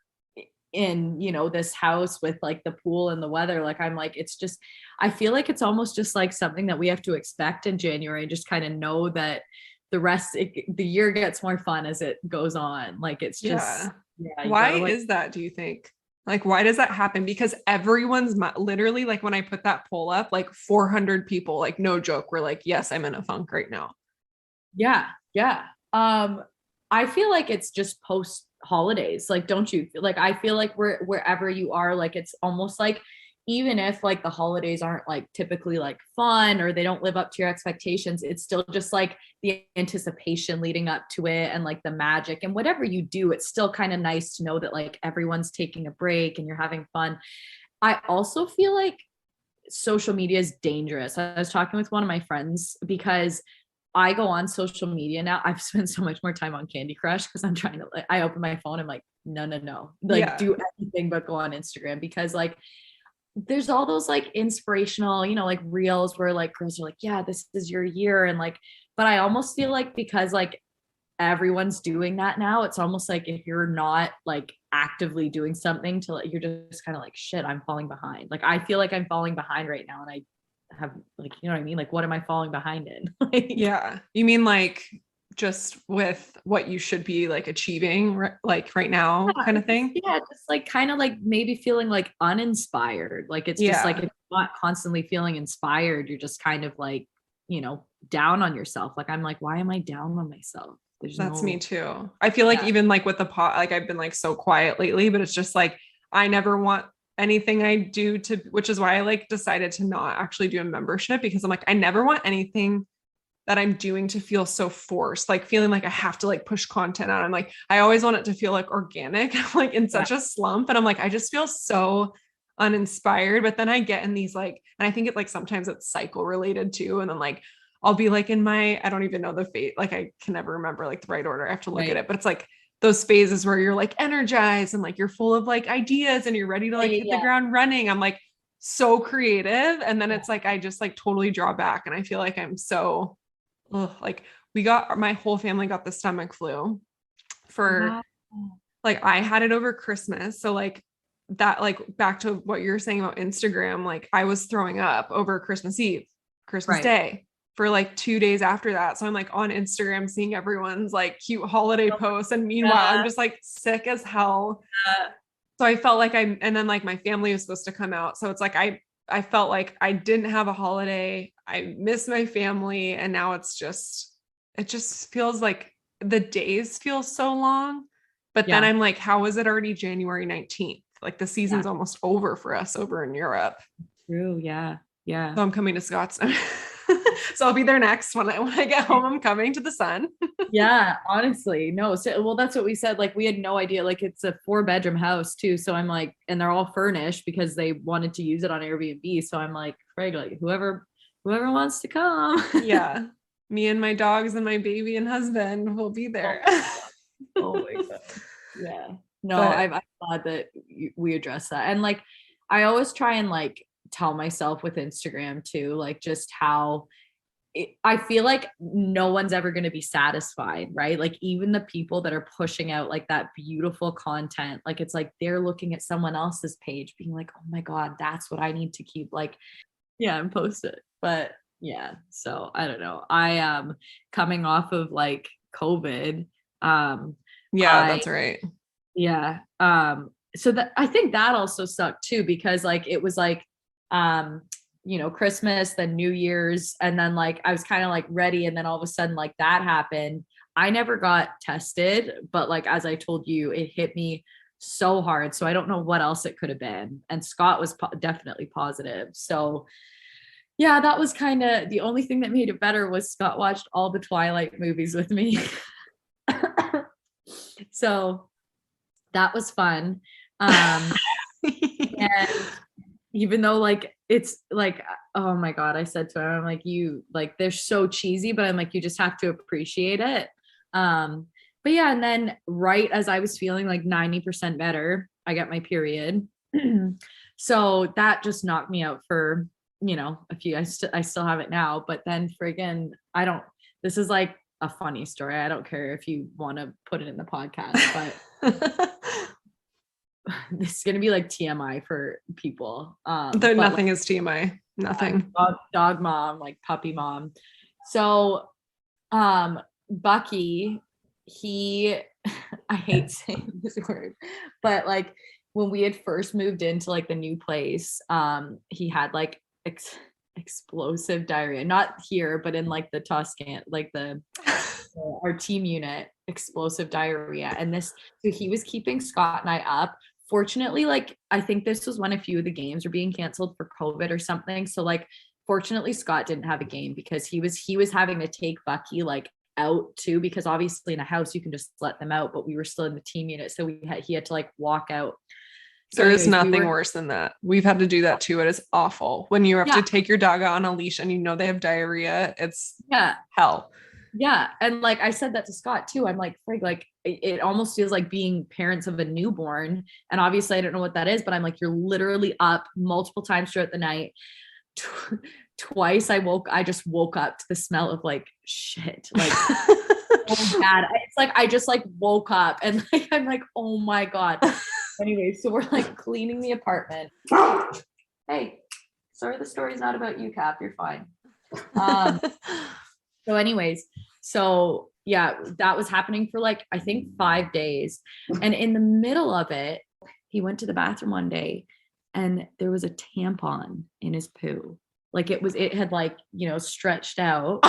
in, you know, this house with like the pool and the weather, like I'm like, it's just, I feel like it's almost just like something that we have to expect in January and just kind of know that the year gets more fun as it goes on. Like it's just, why is that, do you think? Like, why does that happen? Because everyone's literally like, when I put that poll up, like 400 people, like no joke, were like, yes, I'm in a funk right now. Yeah. Yeah. I feel like it's just post holidays. Like, don't you feel like, I feel like wherever you are, like, it's almost like, even if like the holidays aren't like typically like fun or they don't live up to your expectations, it's still just like the anticipation leading up to it and like the magic and whatever you do, it's still kind of nice to know that like everyone's taking a break and you're having fun. I also feel like social media is dangerous. I was talking with one of my friends because I go on social media now. I've spent so much more time on Candy Crush because I'm trying to, I open my phone, I'm like, no. Like do anything but go on Instagram, because like there's all those like inspirational, you know, like reels where like girls are like, yeah, this is your year. And like, but I almost feel like because like everyone's doing that now, it's almost like if you're not like actively doing something to like, you're just kind of like, shit, I'm falling behind. Like, I feel like I'm falling behind right now. And I have like, you know what I mean? Like, what am I falling behind in? Like, yeah. You mean like just with what you should be like achieving like right now kind of thing? Yeah, just like kind of like maybe feeling like uninspired. Like it's just like if you're not constantly feeling inspired, you're just kind of like, you know, down on yourself. Like I'm like, why am I down on myself? That's me too. I feel like even like with the pot, like I've been like so quiet lately, but it's just like I never want anything I do to, which is why I like decided to not actually do a membership, because I'm like, I never want anything that I'm doing to feel so forced, like feeling like I have to like push content out. I'm like, I always want it to feel like organic. I'm like in such a slump, and I'm like, I just feel so uninspired. But then I get in these like, and I think it like sometimes it's cycle related too. And then like, I'll be like in my, I don't even know the fate. Like I can never remember like the right order. I have to look at it, but it's like those phases where you're like energized and like, you're full of like ideas and you're ready to like hit the ground running. I'm like so creative. And then it's like, I just like totally draw back. And I feel like I'm so, like my whole family got the stomach flu for like, I had it over Christmas. So like that, like back to what you're saying about Instagram, like I was throwing up over Christmas Eve, Christmas Day for like 2 days after that. So I'm like on Instagram seeing everyone's like cute holiday posts. And meanwhile, I'm just like sick as hell. So I felt like and then like my family was supposed to come out. So it's like, I felt like I didn't have a holiday. I miss my family. And now it just feels like the days feel so long, but then I'm like, how is it already January 19th? Like the season's almost over for us over in Europe. True. Yeah. Yeah. So I'm coming to Scott's. So I'll be there next when I get home. I'm coming to the sun. Yeah, honestly, no. So, well, that's what we said. Like we had no idea. Like it's a 4-bedroom house too. So I'm like, and they're all furnished because they wanted to use it on Airbnb. So I'm like, Craig, like whoever wants to come. Yeah, me and my dogs and my baby and husband will be there. Oh my god. Yeah. No, I'm glad that we addressed that. And like, I always try and like tell myself with Instagram too, like just how I feel like no one's ever going to be satisfied, right? Like even the people that are pushing out like that beautiful content, like it's like they're looking at someone else's page being like, oh my God, that's what I need to keep like, and post it. But yeah, so I don't know. I am coming off of like COVID. That's right. Yeah. So that I think that also sucked too, because like it was like you know, Christmas, then New Year's, and then like I was kind of like ready, and then all of a sudden like that happened. I never got tested, but like as I told you, it hit me so hard. So I don't know what else it could have been. And Scott was definitely positive. So yeah, that was kind of the only thing that made it better was Scott watched all the Twilight movies with me. So that was fun. And even though like it's like, oh my God, I said to him, I'm like, you like they're so cheesy, but I'm like, you just have to appreciate it. But yeah, and then right as I was feeling like 90% better, I got my period. So that just knocked me out for, you know, a few. I still have it now, but then friggin' this is like a funny story. I don't care if you want to put it in the podcast, but this is gonna be like TMI for people. Nothing like, is TMI. Nothing. Dog mom, like puppy mom. So Bucky, I hate saying this word, but like when we had first moved into like the new place, he had like explosive diarrhea, not here, but in like the Tuscan, like our team unit, explosive diarrhea. And so he was keeping Scott and I up. Fortunately, like I think this was when a few of the games were being canceled for COVID or something. So like fortunately Scott didn't have a game because he was having to take Bucky like out too, because obviously in a house you can just let them out, but we were still in the team unit, so he had to like walk out. So there is nothing worse than that. We've had to do that too. It is awful when you have to take your dog out on a leash and you know they have diarrhea. It's hell. Yeah. And like I said that to Scott too. I'm like, Frig, like it almost feels like being parents of a newborn. And obviously I don't know what that is, but I'm like, you're literally up multiple times throughout the night. Twice I just woke up to the smell of like shit. Like oh bad. It's like I just like woke up and like I'm like, oh my God. Anyway, so we're like cleaning the apartment. Hey, sorry the story's not about you, Cap. You're fine. So anyways, so yeah, that was happening for like I think 5 days. And in the middle of it, he went to the bathroom one day and there was a tampon in his poo. Like it had like, stretched out.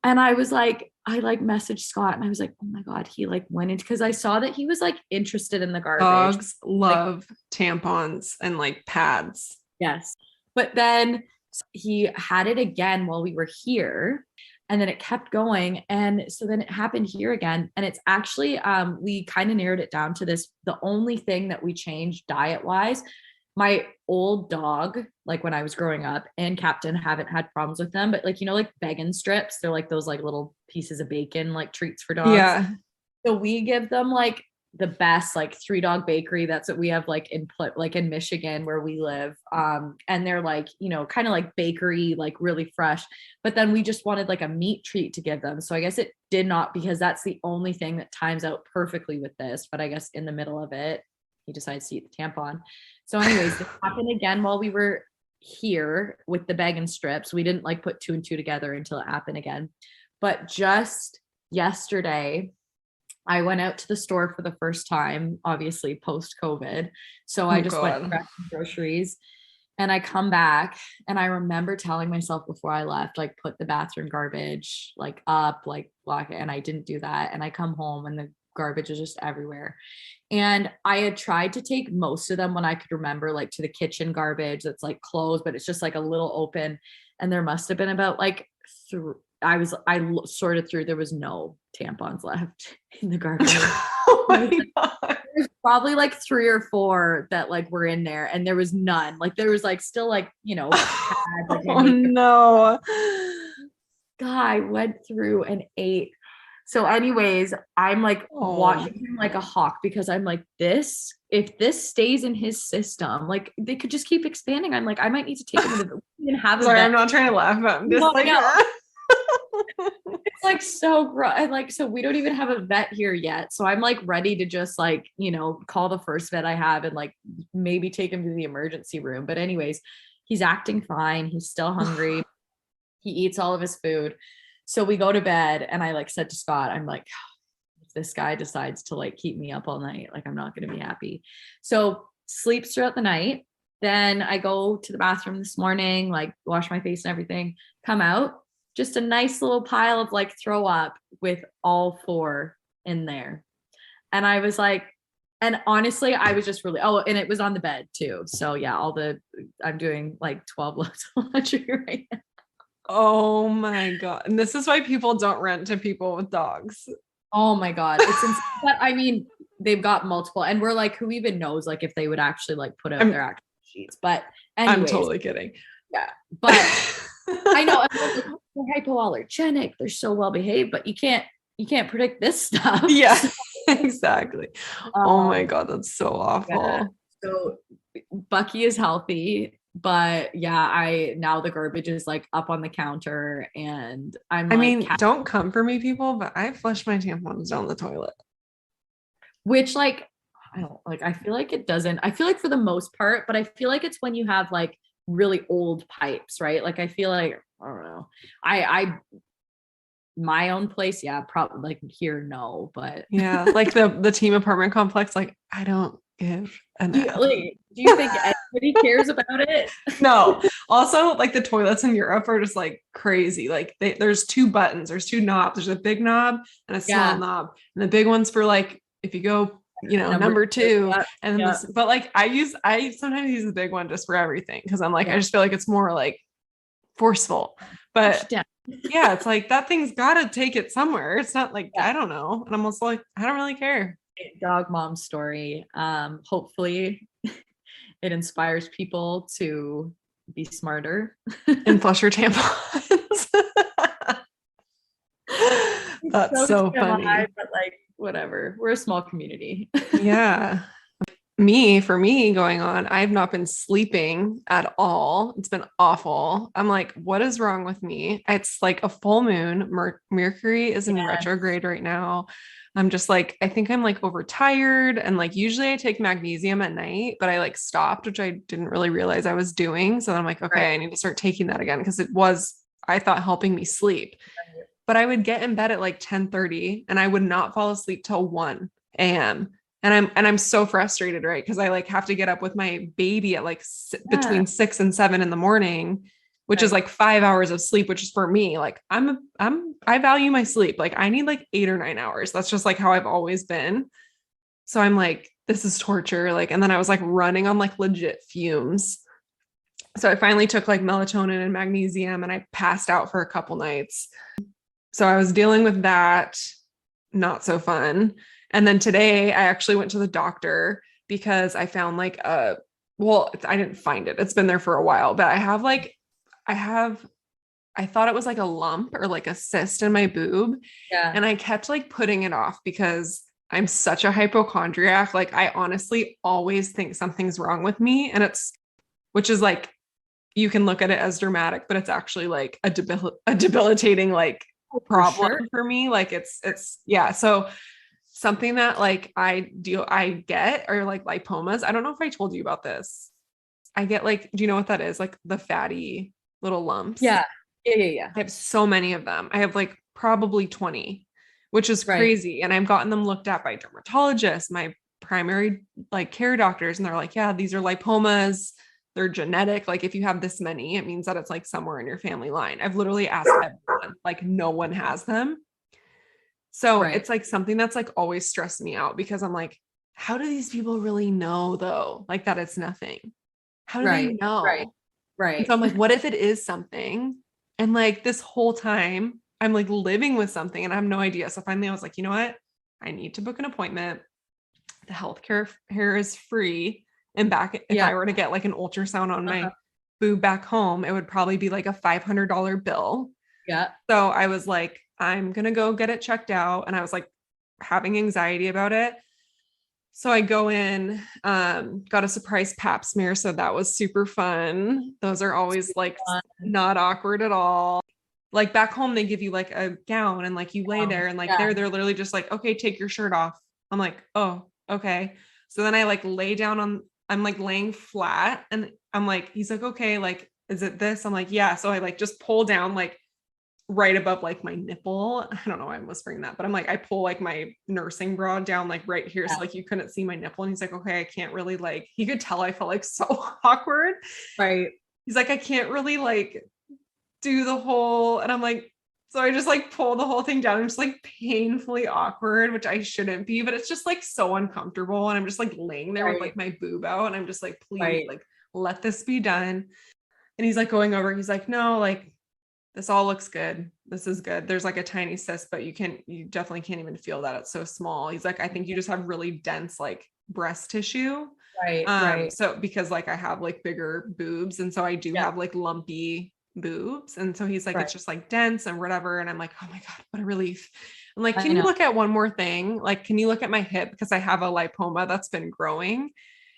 And I was like, I like messaged Scott and I was like, oh my God, he like went into, because I saw that he was like interested in the garbage. Dogs love tampons and like pads. Yes. But then he had it again while we were here and then it kept going. And so then it happened here again. And it's actually, we kind of narrowed it down to this. The only thing that we changed diet wise, my old dog, like when I was growing up, and Captain haven't had problems with them, but like, like bacon strips, they're like those like little pieces of bacon, like treats for dogs. Yeah. So we give them like the best, like 3-Dog Bakery. That's what we have like in Michigan where we live. And they're like, kind of like bakery, like really fresh, but then we just wanted like a meat treat to give them. So I guess it did not, because that's the only thing that times out perfectly with this, but I guess in the middle of it, he decides to eat the tampon. So anyways, it happened again while we were here with the bag and strips. We didn't like put 2 and 2 together until it happened again. But just yesterday, I went out to the store for the first time, obviously post-COVID. So I just went to grab some groceries and I come back and I remember telling myself before I left, like put the bathroom garbage like up, like block it. And I didn't do that. And I come home and the garbage is just everywhere. And I had tried to take most of them when I could remember, like to the kitchen garbage that's like closed, but it's just like a little open. And there must have been about like I sorted through, there was no tampons left in the garbage. Oh my God. There's probably like 3 or 4 that like were in there and there was none. Like there was like still like, pads, like, oh no. Guy went through and ate. So anyways, I'm like watching him like a hawk because I'm like, if this stays in his system, like they could just keep expanding. I'm like, I might need to take him to the have Sorry, I'm not trying to laugh, but I'm just like it's like so gross. And like, so we don't even have a vet here yet. So I'm like ready to just like, call the first vet I have and like maybe take him to the emergency room. But anyways, he's acting fine. He's still hungry. He eats all of his food. So we go to bed and I like said to Scott, I'm like, if this guy decides to like keep me up all night, like I'm not going to be happy. So sleeps throughout the night. Then I go to the bathroom this morning, like wash my face and everything, come out, just a nice little pile of like throw up with all 4 in there. And I was like, and honestly, I was just really, and it was on the bed too. So yeah, I'm doing like 12 loads of laundry right now. Oh my God. And this is why people don't rent to people with dogs. Oh my God. It's but I mean, they've got multiple and we're like, who even knows like if they would actually like put out their actual sheets. But anyways, I'm totally kidding. Yeah. But I know they're hypoallergenic. They're so well behaved, but you can't predict this stuff. Yeah, exactly. Oh my God. That's so awful. Yeah. So Bucky is healthy. But yeah, now the garbage is like up on the counter and I mean, don't come for me, people, but I flush my tampons down the toilet. Which like, I don't like, I feel like it doesn't, I feel like for the most part, but I feel like it's when you have like really old pipes, right? Like, I feel like, I don't know. My own place, yeah, probably like here, no, but yeah, like the team apartment complex, like I don't give an do you think anybody cares about it? No. Also, like the toilets in Europe are just like crazy. Like there's 2 buttons, there's 2 knobs. There's a big knob and a small knob, and the big one's for like if you go, number 2, and then but like I sometimes use the big one just for everything because I'm like I just feel like it's more like forceful, but. Yeah, it's like that thing's gotta take it somewhere. It's not like I don't know. And I'm also like, I don't really care. Dog mom story. Hopefully it inspires people to be smarter and flush your tampons. That's so funny. But like, whatever. We're a small community. Yeah. For me going on, I've not been sleeping at all. It's been awful. I'm like, what is wrong with me? It's like a full moon. Mercury is in retrograde right now. I'm just like, I think I'm like overtired. And like, usually I take magnesium at night, but I like stopped, which I didn't really realize I was doing. So then I'm like, okay, I need to start taking that again. Cause it was, I thought, helping me sleep, but I would get in bed at like 10:30 and I would not fall asleep till 1 a.m. And I'm so frustrated, right? Cause I like have to get up with my baby at like between 6 and 7 in the morning, which is like 5 hours of sleep, which is for me, like I value my sleep. Like I need like 8 or 9 hours. That's just like how I've always been. So I'm like, this is torture. Like, and then I was like running on like legit fumes. So I finally took like melatonin and magnesium and I passed out for a couple nights. So I was dealing with that. Not so fun. And then today I actually went to the doctor because I found like I didn't find it. It's been there for a while, but I thought it was like a lump or like a cyst in my boob. Yeah. And I kept like putting it off because I'm such a hypochondriac. Like I honestly always think something's wrong with me. And which is like, you can look at it as dramatic, but it's actually like a debilitating like problem for me. Like it's yeah. So something that like I get are like lipomas. I don't know if I told you about this. I get like, do you know what that is? Like the fatty little lumps. Yeah. I have so many of them. I have like probably 20, which is crazy. And I've gotten them looked at by dermatologists, my primary like care doctors. And they're like, yeah, these are lipomas. They're genetic. Like if you have this many, it means that it's like somewhere in your family line. I've literally asked everyone, like no one has them. So it's like something that's like always stressed me out because I'm like, how do these people really know though? Like that it's nothing. How do they know? Right. And so I'm like, what if it is something? And like this whole time I'm like living with something and I have no idea. So finally I was like, you know what? I need to book an appointment. The healthcare here is free. And back, if I were to get like an ultrasound on my boob back home, it would probably be like a $500 bill. Yeah. So I was like, I'm going to go get it checked out. And I was like having anxiety about it. So I go in, got a surprise pap smear. So that was super fun. Those are always like not awkward at all. Like back home, they give you like a gown and like you lay there and like they're literally just like, okay, take your shirt off. I'm like, oh, okay. So then I like lay down I'm like laying flat and I'm like, he's like, okay, like, is it this? I'm like, yeah. So I like just pull down like right above like my nipple. I don't know why I'm whispering that, but I'm like, I pull like my nursing bra down like right here. So like you couldn't see my nipple. And he's like, okay, I can't really like, he could tell I felt like so awkward. Right. He's like, I can't really like do the whole, and I'm like, so I just like pull the whole thing down. I'm just like painfully awkward, which I shouldn't be, but it's just like so uncomfortable. And I'm just like laying there with like my boob out. And I'm just like, please, like, let this be done. And he's like going over, he's like, no, like this all looks good. This is good. There's like a tiny cyst, but you definitely can't even feel that. It's so small. He's like, I think you just have really dense like breast tissue. Right. So because like I have like bigger boobs. And so I do have like lumpy boobs. And so he's like, it's just like dense and whatever. And I'm like, oh my God, what a relief. I'm like, can you look at one more thing? Like, can you look at my hip? Because I have a lipoma that's been growing.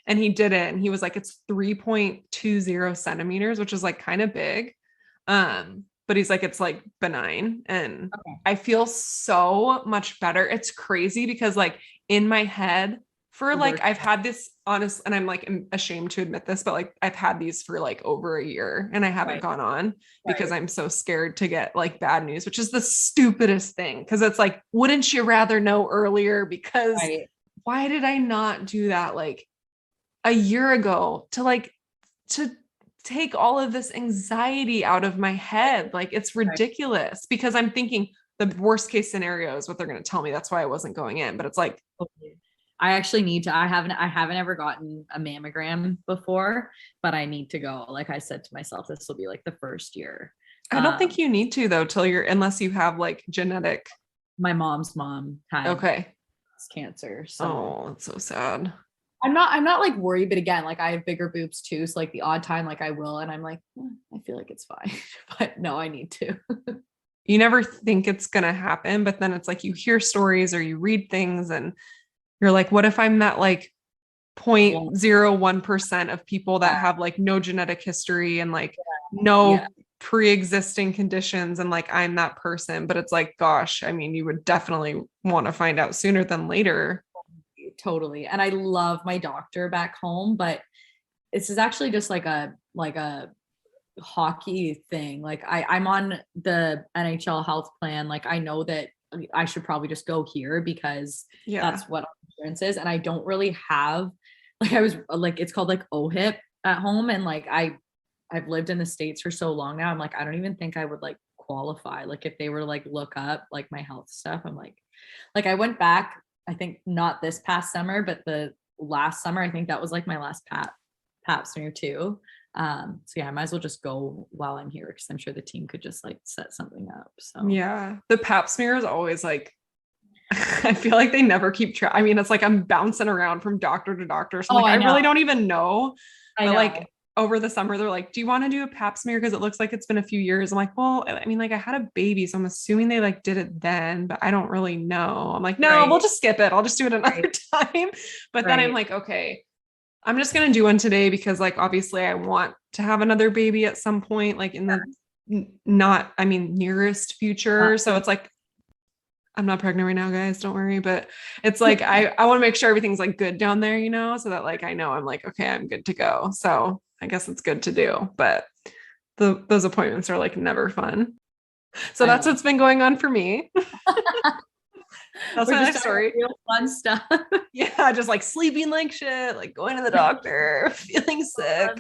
And he did it. And he was like, it's 3.20 centimeters, which is like kind of big. But he's like, it's like benign. And I feel so much better. It's crazy because like in my head for like, I've had this honest, and I'm like ashamed to admit this, but like I've had these for like over a year and I haven't gone on because I'm so scared to get like bad news, which is the stupidest thing. Cause it's like, wouldn't you rather know earlier? Because why did I not do that like a year ago to take all of this anxiety out of my head? Like it's ridiculous because I'm thinking the worst case scenario is what they're going to tell me. That's why I wasn't going in, but it's like, I actually need to, I haven't ever gotten a mammogram before, but I need to go. Like I said to myself, this will be like the first year. I don't think you need to though, unless you have like genetic. My mom's mom had cancer. So oh, that's so sad. I'm not like worried, but again, like I have bigger boobs too. So like the odd time, like I will, and I'm like, I feel like it's fine, but no, I need to. you never think it's going to happen, but then it's like you hear stories or you read things and you're like, what if I'm that like 0.01% of people that have like no genetic history and like no pre-existing conditions, and like I'm that person? But it's like, gosh, I mean, you would definitely want to find out sooner than later. Totally. And I love my doctor back home, but this is actually just like a hockey thing. Like I'm on the NHL health plan. Like I know that I should probably just go here because that's what insurance is. And I don't really have, like, I was like, it's called like OHIP at home. And like, I've lived in the States for so long now. I'm like, I don't even think I would like qualify. Like if they were to like look up like my health stuff, I'm like I went back, I think not this past summer, but the last summer, I think that was like my last pap smear too. So yeah, I might as well just go while I'm here because I'm sure the team could just like set something up. So yeah, the pap smear is always like, I feel like they never keep track. I mean, it's like I'm bouncing around from doctor to doctor. So like, I really don't even know. But like over the summer, they're like, do you want to do a pap smear? Because it looks like it's been a few years. I'm like, well, I mean, like I had a baby, so I'm assuming they like did it then, but I don't really know. I'm like, no, we'll just skip it. I'll just do it another time. But then I'm like, okay, I'm just going to do one today because like, obviously I want to have another baby at some point, like in the nearest future. So it's like, I'm not pregnant right now, guys, don't worry. But it's like, I want to make sure everything's like good down there, you know, so that like, I know I'm like, okay, I'm good to go. So I guess it's good to do, but those appointments are like never fun. So that's what's been going on for me. That's my story. Real fun stuff. Yeah, just like sleeping like shit, like going to the doctor, feeling sick.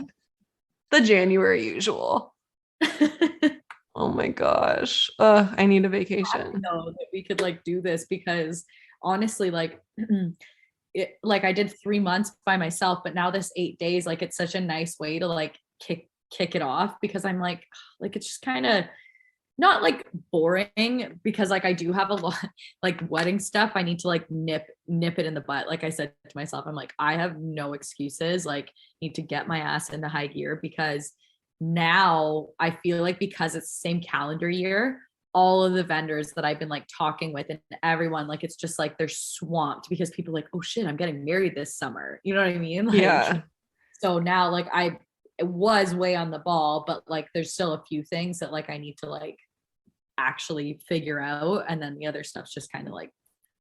The January usual. Oh my gosh. I need a vacation. I know that we could like do this because honestly, like I did 3 months by myself, but now this 8 days, like it's such a nice way to like kick it off because I'm like it's just kind of not like boring because like I do have a lot like wedding stuff I need to like nip it in the butt. Like I said to myself, I'm like, I have no excuses, like need to get my ass into high gear because now I feel like because it's the same calendar year, all of the vendors that I've been like talking with and everyone, like it's just like they're swamped because people are like, oh shit, I'm getting married this summer. You know what I mean? Like, yeah. So now like it was way on the ball, but like there's still a few things that like I need to like actually figure out. And then the other stuff's just kind of like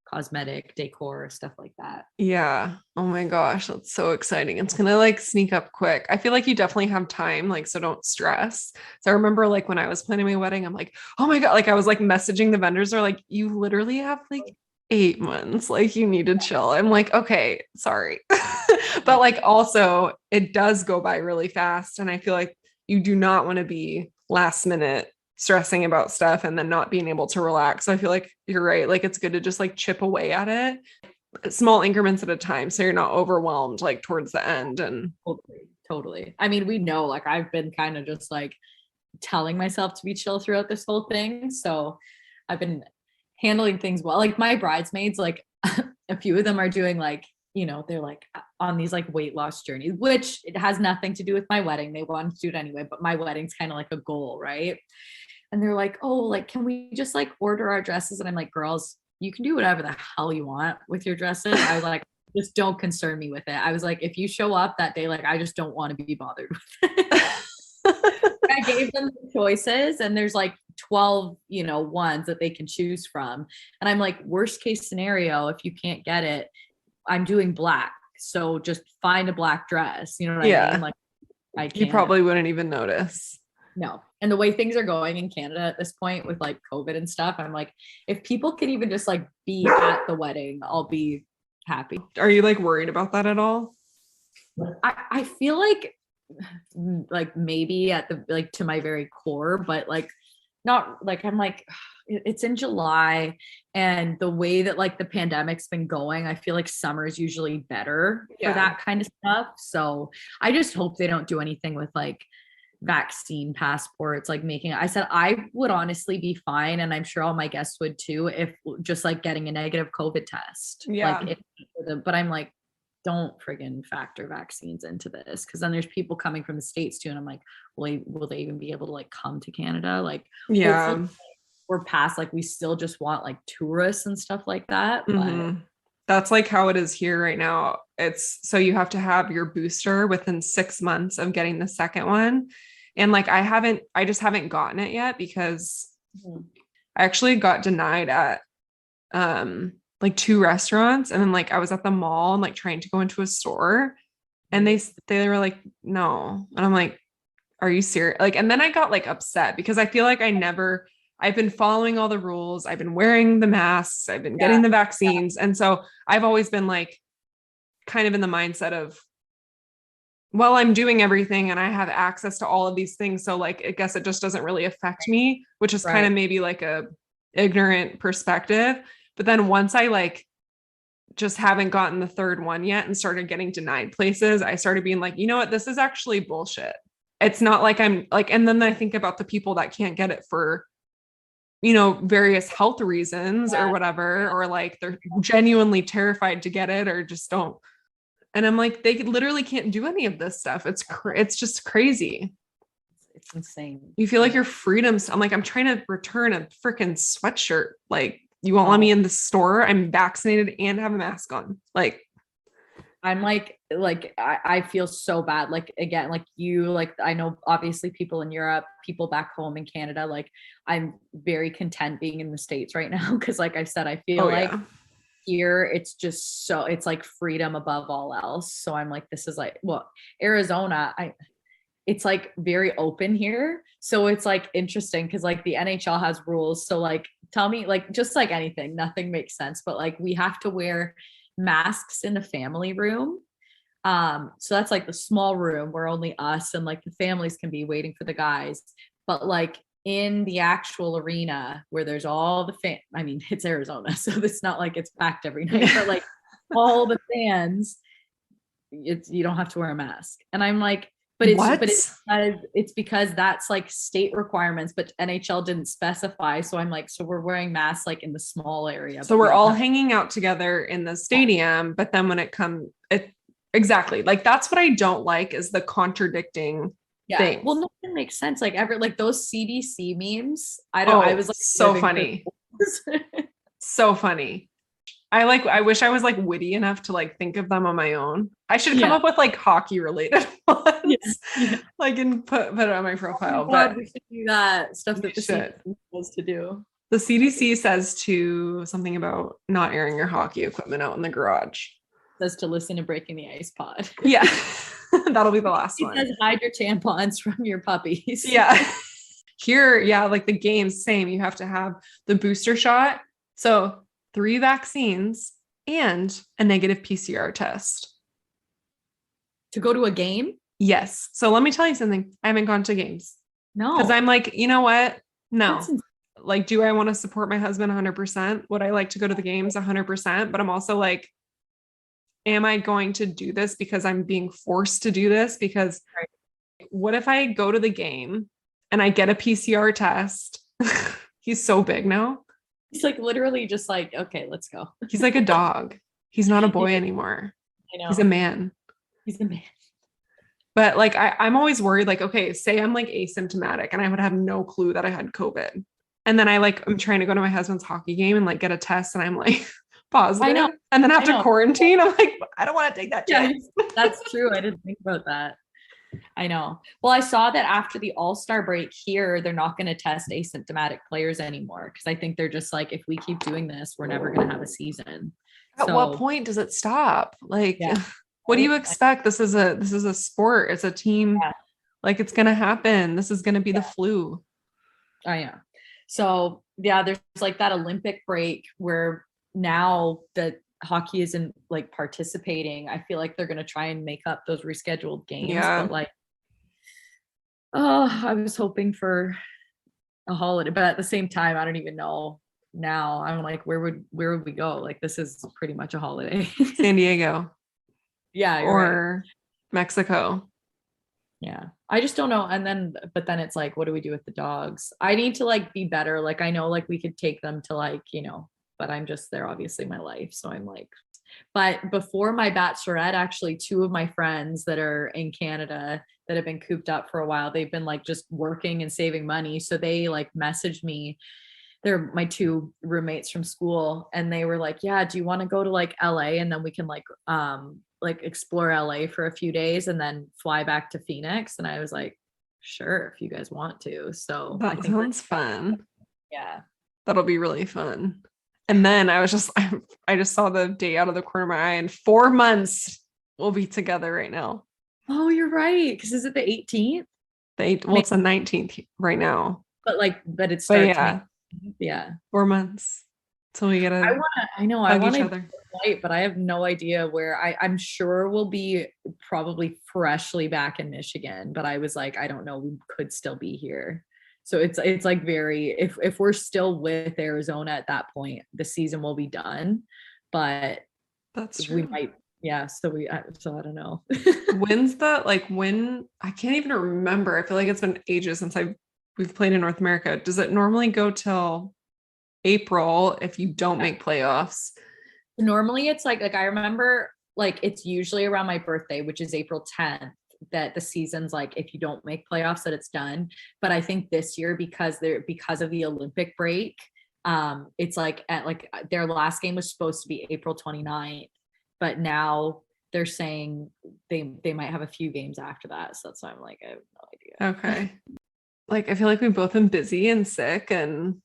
cosmetic decor, stuff like that. Yeah. Oh my gosh. That's so exciting. It's going to like sneak up quick. I feel like you definitely have time. Like, so don't stress. So I remember like when I was planning my wedding, I'm like, oh my God, like I was like messaging the vendors. They're like, you literally have like 8 months. Like you need to chill. I'm like, okay, sorry. But like also it does go by really fast. And I feel like you do not want to be last minute stressing about stuff and then not being able to relax. So I feel like you're right. Like it's good to just like chip away at it, small increments at a time. So you're not overwhelmed like towards the end. And totally. I mean, we know, like I've been kind of just like telling myself to be chill throughout this whole thing. So I've been handling things well. Like my bridesmaids, like a few of them are doing like, you know, they're like on these like weight loss journeys, which it has nothing to do with my wedding. They wanted to do it anyway, but my wedding's kind of like a goal, right? And they're like, oh, like, can we just like order our dresses? And I'm like, girls, you can do whatever the hell you want with your dresses. I was like, just don't concern me with it. I was like, if you show up that day, like, I just don't want to be bothered with it. I gave them the choices and there's like 12, you know, ones that they can choose from. And I'm like, worst case scenario, if you can't get it, I'm doing black. So just find a black dress. You know what I mean? Like I can't. You probably wouldn't even notice. No. And the way things are going in Canada at this point with like COVID and stuff, I'm like, if people can even just like be at the wedding, I'll be happy. Are you like worried about that at all? I feel like maybe at the, like to my very core, but like not like, I'm like, it's in July and the way that like the pandemic's been going, I feel like summer is usually better for that kind of stuff. So I just hope they don't do anything with like vaccine passports, like making, I said I would honestly be fine, and I'm sure all my guests would too, if just like getting a negative COVID test. Like but I'm like, don't friggin' factor vaccines into this, because then there's people coming from the States too, and I'm like, will they even be able to like come to Canada? Like we're past, like, we still just want like tourists and stuff like that. But Mhm. That's like how it is here right now. It's so you have to have your booster within 6 months of getting the second one. And like I just haven't gotten it yet because I actually got denied at like 2 restaurants, and then like I was at the mall and like trying to go into a store, and they were like, no. And I'm like, are you serious? Like, and then I got like upset because I feel like I've been following all the rules. I've been wearing the masks. I've been getting the vaccines. And so I've always been like kind of in the mindset of, well, I'm doing everything and I have access to all of these things. So like, I guess it just doesn't really affect me, which is kind of maybe like a ignorant perspective. But then once I like just haven't gotten the third one yet and started getting denied places, I started being like, you know what, this is actually bullshit. It's not like I'm like, and then I think about the people that can't get it for, you know, various health reasons or whatever, or like they're genuinely terrified to get it or just don't. And I'm like, they literally can't do any of this stuff. It's just crazy. It's insane. You feel like your freedoms. I'm like, I'm trying to return a freaking sweatshirt. Like, you won't let me in the store. I'm vaccinated and have a mask on. Like, I'm like I feel so bad. Like, again, like you, like, I know obviously people in Europe, people back home in Canada, like I'm very content being in the States right now. Cause like I said, I feel here it's just so, it's like freedom above all else. So I'm like, this is like, well, Arizona, it's like very open here. So it's like interesting because like the NHL has rules. So like, tell me, like, just like anything, nothing makes sense, but like we have to wear masks in the family room. So that's like the small room where only us and like the families can be waiting for the guys. But like in the actual arena where there's all the I mean, it's Arizona, so it's not like it's packed every night, but like all the fans, you don't have to wear a mask. And I'm like, but it's because that's like state requirements, but NHL didn't specify. So I'm like, so we're wearing masks like in the small area. So we're all hanging out together in the stadium, but then when exactly, like that's what I don't like is the contradicting thing. Well, nothing makes sense. Like like those CDC memes. I was like so funny. So funny. I wish I was like witty enough to like think of them on my own. I should come up with like hockey related ones, like and put it on my profile. But we should do that stuff that the CDC was to do. The CDC says to something about not airing your hockey equipment out in the garage. It says to listen to Breaking the Ice pod. Yeah, that'll be the last one. It says hide your tampons from your puppies. Yeah. Here, like the games, same. You have to have the booster shot. So 3 vaccines and a negative PCR test. To go to a game? Yes. So let me tell you something. I haven't gone to games. No. Because I'm like, you know what? No. Like, do I want to support my husband 100%? Would I like to go to the games 100%? But I'm also like, am I going to do this because I'm being forced to do this? Because what if I go to the game and I get a PCR test? He's so big now. He's like literally just like, okay, let's go. He's like a dog. He's not a boy anymore. I know. He's a man. But like, I'm always worried, like, okay, say I'm like asymptomatic and I would have no clue that I had COVID. And then I'm trying to go to my husband's hockey game and like get a test and I'm like positive. I know. And then have to quarantine. I'm like, I don't want to take that chance. That's true. I didn't think about that. I know. Well, I saw that after the All-Star break here, they're not going to test asymptomatic players anymore because I think they're just like, if we keep doing this, we're never going to have a season. At what point does it stop? Like, what do you expect? This is a sport. It's a team. Yeah. Like, it's going to happen. This is going to be the flu. Oh yeah. So there's like that Olympic break where now that hockey isn't like participating. I feel like they're going to try and make up those rescheduled games. Yeah. But like, I was hoping for a holiday, but at the same time, I don't even know now. I'm like, where would we go? Like, this is pretty much a holiday. San Diego. Yeah. Or Mexico. Yeah. I just don't know. But then it's like, what do we do with the dogs? I need to like be better. Like, I know like we could take them to like, but they're obviously my life. So I'm like, but before my bachelorette, actually 2 of my friends that are in Canada that have been cooped up for a while, they've been like just working and saving money. So they like messaged me they're my two roommates from school, and they were like, yeah, do you want to go to like LA and then we can like explore LA for a few days and then fly back to Phoenix? And I was like, sure, if you guys want to. So I That think sounds fun. yeah. That'll be really fun. And then I just saw the day out of the corner of my eye, and 4 months we'll be together right now. Oh, you're right. Because is it the 18th? Well, it's the 19th right now. But it starts. Yeah. Yeah. 4 months till we get I want each to other. flight, but I have no idea where. I'm sure we'll be probably freshly back in Michigan, but I was like, I don't know, we could still be here. So it's like very, if we're still with Arizona at that point, the season will be done, but That's true. we might, yeah. So I don't know. When's that? Like when, I can't even remember. I feel like it's been ages since we've played in North America. Does it normally go till April if you don't make playoffs? Normally it's like I remember like it's usually around my birthday, which is April 10th, that the season's like, if you don't make playoffs, that it's done. But I think this year, because of the Olympic break, it's like at like their last game was supposed to be April 29th, but now they're saying they might have a few games after that. So that's why I'm like, I have no idea. Okay. Like I feel like we've both been busy and sick, and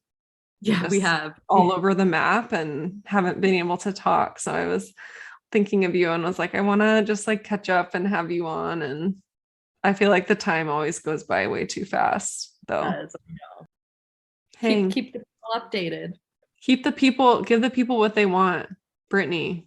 yeah, we have all over the map and haven't been able to talk. So I was thinking of you and was like, I want to just like catch up and have you on. And I feel like the time always goes by way too fast though. Keep the people updated. Give the people what they want. Brittany.